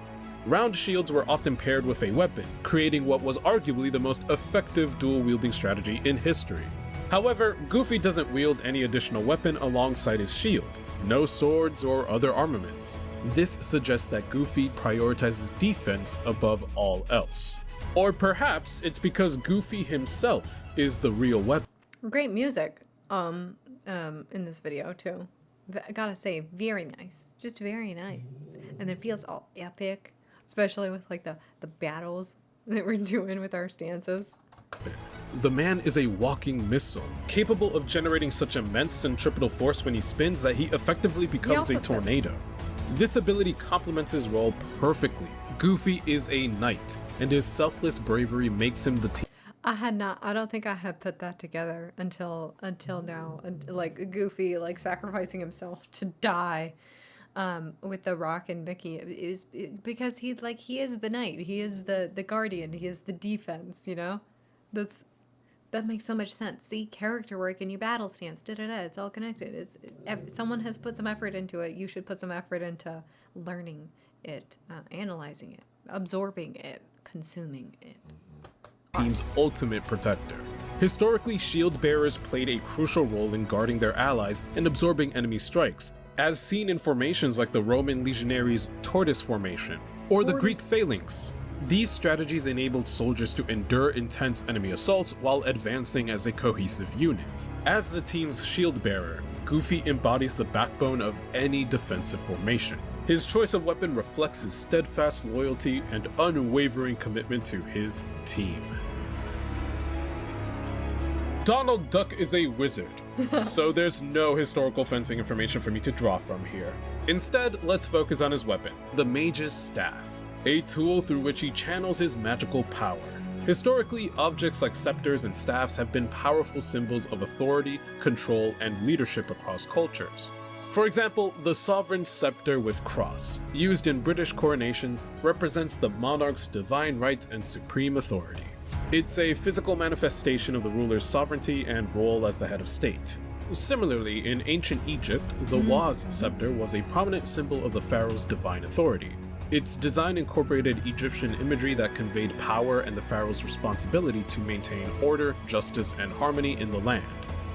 Round shields were often paired with a weapon, creating what was arguably the most effective dual-wielding strategy in history. However, Goofy doesn't wield any additional weapon alongside his shield, no swords or other armaments. This suggests that Goofy prioritizes defense above all else. Or perhaps it's because Goofy himself is the real weapon. Great music in this video too. I gotta say, very nice. Just very nice. And it feels all epic, especially with like the battles that we're doing with our stances. The man is a walking missile, capable of generating such immense centripetal force when he spins that he effectively becomes a tornado. This ability complements his role perfectly. Goofy is a knight, and his selfless bravery makes him the team. I don't think I had put that together until now. Like Goofy, like sacrificing himself to die, with the Rock and Mickey. Because he is the knight. He is the guardian. He is the defense. You know, that makes so much sense. See, character work and your battle stance. It's all connected. Someone has put some effort into it. You should put some effort into learning it, analyzing it, absorbing it, consuming it. Team's ultimate protector. Historically, shield bearers played a crucial role in guarding their allies and absorbing enemy strikes, as seen in formations like the Roman legionaries' tortoise formation, or the Greek phalanx. These strategies enabled soldiers to endure intense enemy assaults while advancing as a cohesive unit. As the team's shield bearer, Goofy embodies the backbone of any defensive formation. His choice of weapon reflects his steadfast loyalty and unwavering commitment to his team. Donald Duck is a wizard, so there's no historical fencing information for me to draw from here. Instead, let's focus on his weapon, the Mage's Staff, a tool through which he channels his magical power. Historically, objects like scepters and staffs have been powerful symbols of authority, control, and leadership across cultures. For example, the sovereign scepter with cross, used in British coronations, represents the monarch's divine rights and supreme authority. It's a physical manifestation of the ruler's sovereignty and role as the head of state. Similarly, in ancient Egypt, the Waz scepter was a prominent symbol of the pharaoh's divine authority. Its design incorporated Egyptian imagery that conveyed power and the pharaoh's responsibility to maintain order, justice, and harmony in the land.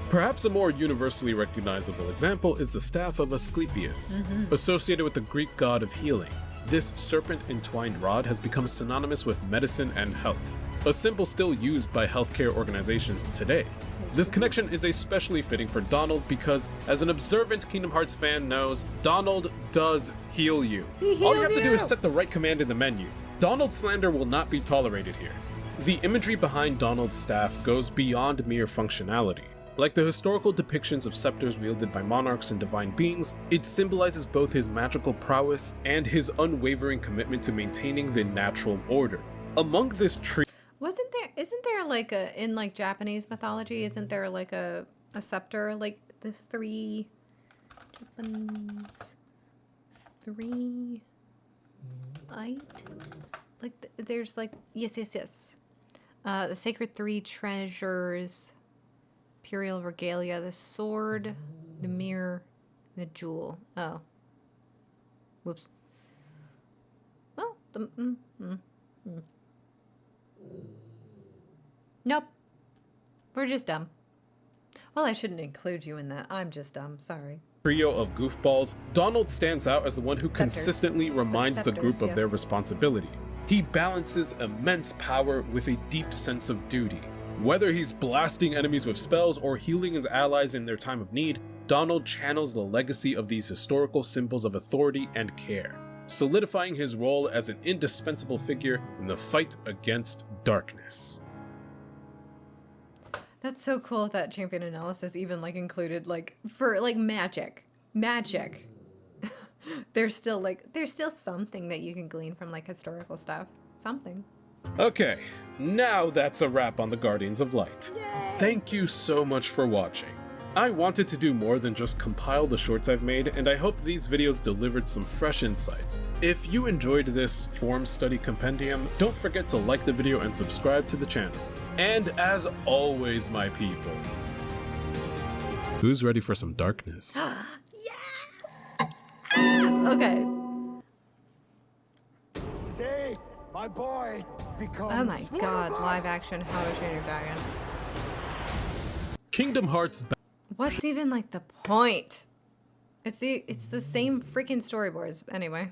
Perhaps a more universally recognizable example is the staff of Asclepius, associated with the Greek god of healing. This serpent-entwined rod has become synonymous with medicine and health, a symbol still used by healthcare organizations today. This connection is especially fitting for Donald because, as an observant Kingdom Hearts fan knows, Donald does heal you. All you have to do is set the right command in the menu. Donald slander will not be tolerated here. The imagery behind Donald's staff goes beyond mere functionality. Like the historical depictions of scepters wielded by monarchs and divine beings, it symbolizes both his magical prowess and his unwavering commitment to maintaining the natural order. Among this tree, Isn't there like in like Japanese mythology, isn't there like a scepter, like the three Weapons. 3 items. Like there's like yes. The sacred 3 treasures, imperial regalia, the sword, the mirror, the jewel. Oh. Whoops. Well, Nope. We're just dumb. Well, I shouldn't include you in that. I'm just dumb. Sorry. Trio of goofballs, Donald stands out as the one who consistently reminds the group of their responsibility. He balances immense power with a deep sense of duty. Whether he's blasting enemies with spells or healing his allies in their time of need, Donald channels the legacy of these historical symbols of authority and care, solidifying his role as an indispensable figure in the fight against darkness. That's so cool that champion analysis even like included like for like magic. there's still something that you can glean from like historical stuff. Something. Okay, now that's a wrap on the Guardians of Light. Yay! Thank you so much for watching. I wanted to do more than just compile the shorts I've made, and I hope these videos delivered some fresh insights. If you enjoyed this form study compendium, don't forget to like the video and subscribe to the channel. And as always, my people, who's ready for some darkness? Yes! Okay. Today, my boy becomes... Oh my god, live action How to Train Your Dragon. Kingdom Hearts. What's even like the point? It's the same freaking storyboards. Anyway,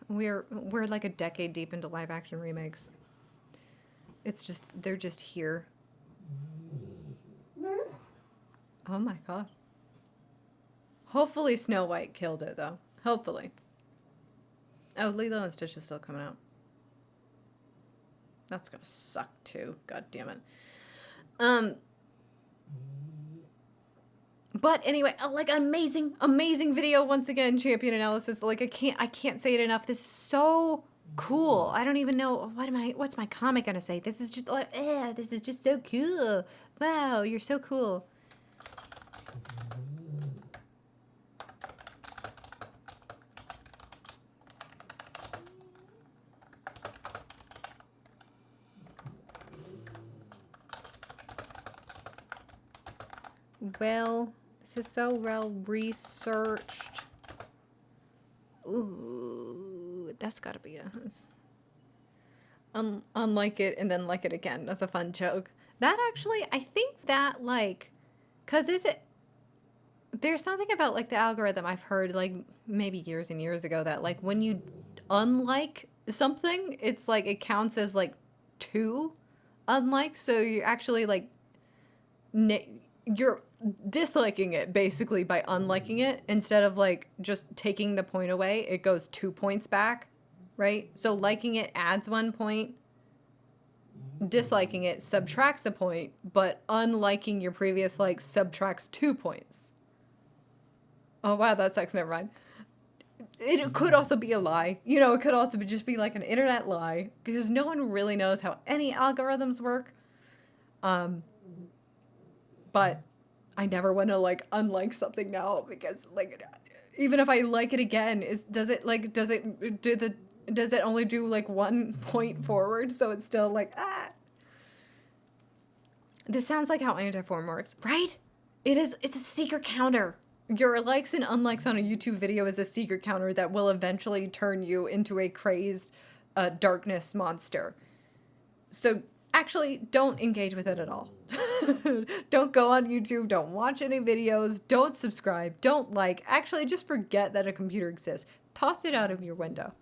we're like a decade deep into live action remakes. It's just they're just here. Oh my god. Hopefully Snow White killed it though. Hopefully. Oh, Lilo and Stitch is still coming out. That's gonna suck too. God damn it. But anyway, like amazing video once again, champion analysis. Like I can't say it enough. This is so cool. I don't even know what's my comic gonna say. This is just like, this is just so cool. Wow, you're so cool. Well, this is so well researched. Ooh, that's gotta be a... unlike it and then like it again. That's a fun joke. That actually, I think that like... Because there's something about like the algorithm I've heard like maybe years and years ago that like when you unlike something, it's like it counts as like 2 unlikes. So you're actually like... you're disliking it basically by unliking it instead of like just taking the point away. It goes 2 points back, right? So liking it adds 1 point, disliking it subtracts a point, but unliking your previous like subtracts 2 points. Oh wow, that sucks. Never mind. It could also be a lie. You know, it could also just be like an internet lie because no one really knows how any algorithms work. But I never want to like unlike something now because like even if I like it again, does it only do like 1 point forward? So it's still like This sounds like how anti-form works, right? It's a secret counter. Your likes and unlikes on a YouTube video is a secret counter that will eventually turn you into a crazed darkness monster. So actually, don't engage with it at all. Don't go on YouTube. Don't watch any videos. Don't subscribe. Don't like. Actually, just forget that a computer exists. Toss it out of your window.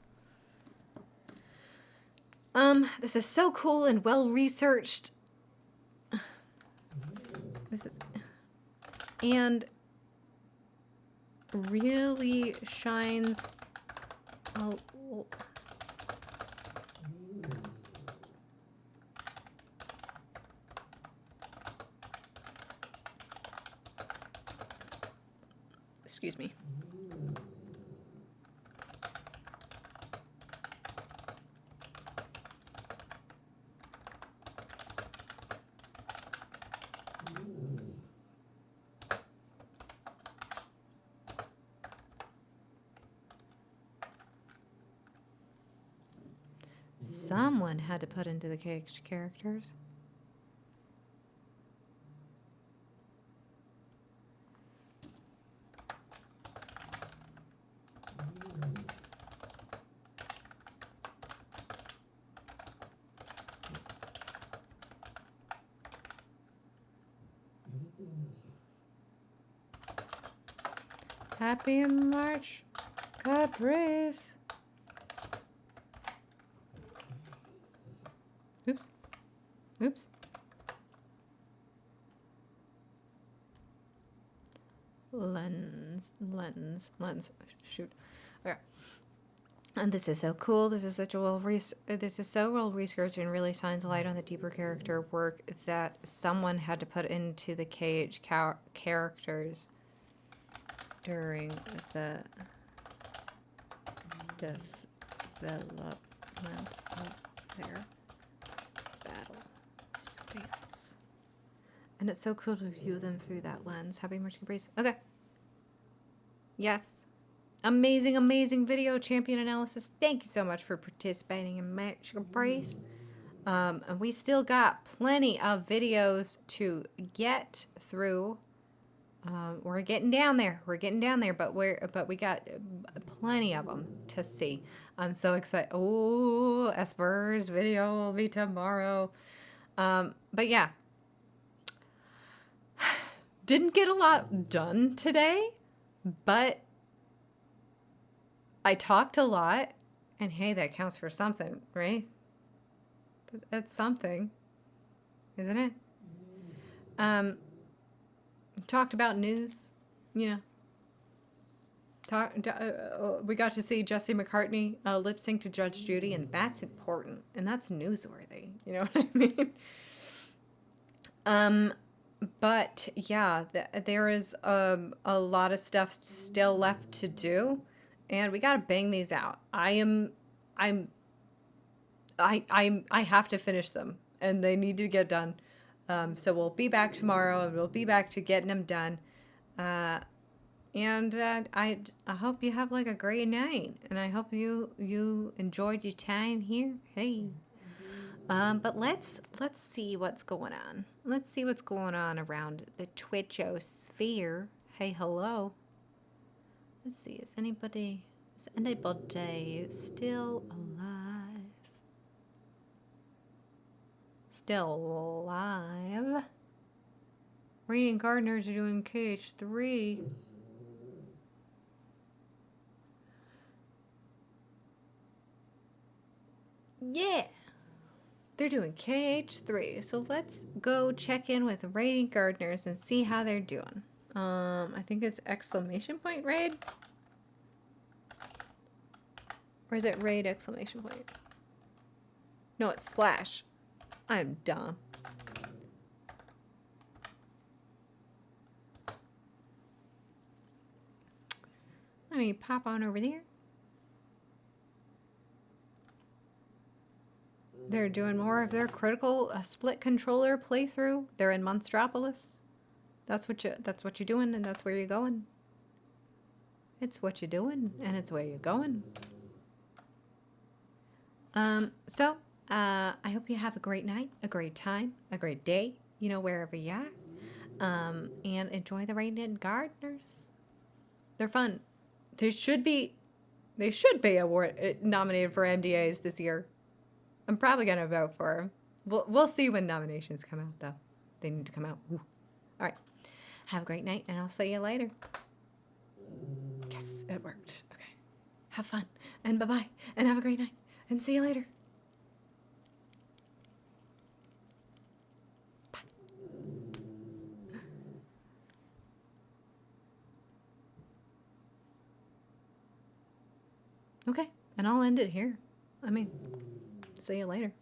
This is so cool and well researched. And really shines a... Excuse me. someone had to put into the caged characters. Happy March, Caprice. Oops. Oops. Lens. Shoot. Okay. And this is so cool. This is such a this is so well researched and really shines a light on the deeper character work that someone had to put into the cage characters during the development of their battle states. And it's so cool to view them through that lens. Happy March Caprice. Okay. Yes. Amazing, amazing video, champion analysis. Thank you so much for participating in March Caprice. And we still got plenty of videos to get through. We're getting down there. But we got plenty of them to see. I'm so excited. Oh, Esper's video will be tomorrow. But yeah, didn't get a lot done today, but I talked a lot, and hey, that counts for something, right? That's something, isn't it? Talked about news, you know. We got to see Jesse McCartney lip sync to Judge Judy, and that's important, and that's newsworthy. You know what I mean? But yeah, there is a lot of stuff still left to do, and we gotta bang these out. I have to finish them, and they need to get done. So we'll be back tomorrow, and we'll be back to getting them done. I hope you have like a great night, and I hope you enjoyed your time here. Hey. But let's see what's going on. Let's see what's going on around the Twitchosphere. Hey, hello. Let's see. Is anybody still alive? Still alive. Radiant Gardeners are doing KH3. Yeah. They're doing KH3. So let's go check in with Radiant Gardeners and see how they're doing. I think it's exclamation point raid. Or is it raid exclamation point? No, it's slash. I'm dumb. Let me pop on over there. They're doing more of their critical split controller playthrough. They're in Monstropolis. That's what you're doing, and that's where you're going. It's what you're doing, and it's where you're going. I hope you have a great night, a great time, a great day, you know, wherever you are. And enjoy the Radiant Gardeners. They're fun. They should be nominated for MDAs this year. I'm probably going to vote for them. We'll see when nominations come out, though. They need to come out. Ooh. All right. Have a great night, and I'll see you later. Yes, it worked. Okay. Have fun, and bye-bye, and have a great night, and see you later. Bye. Okay, and I'll end it here. I mean... See you later.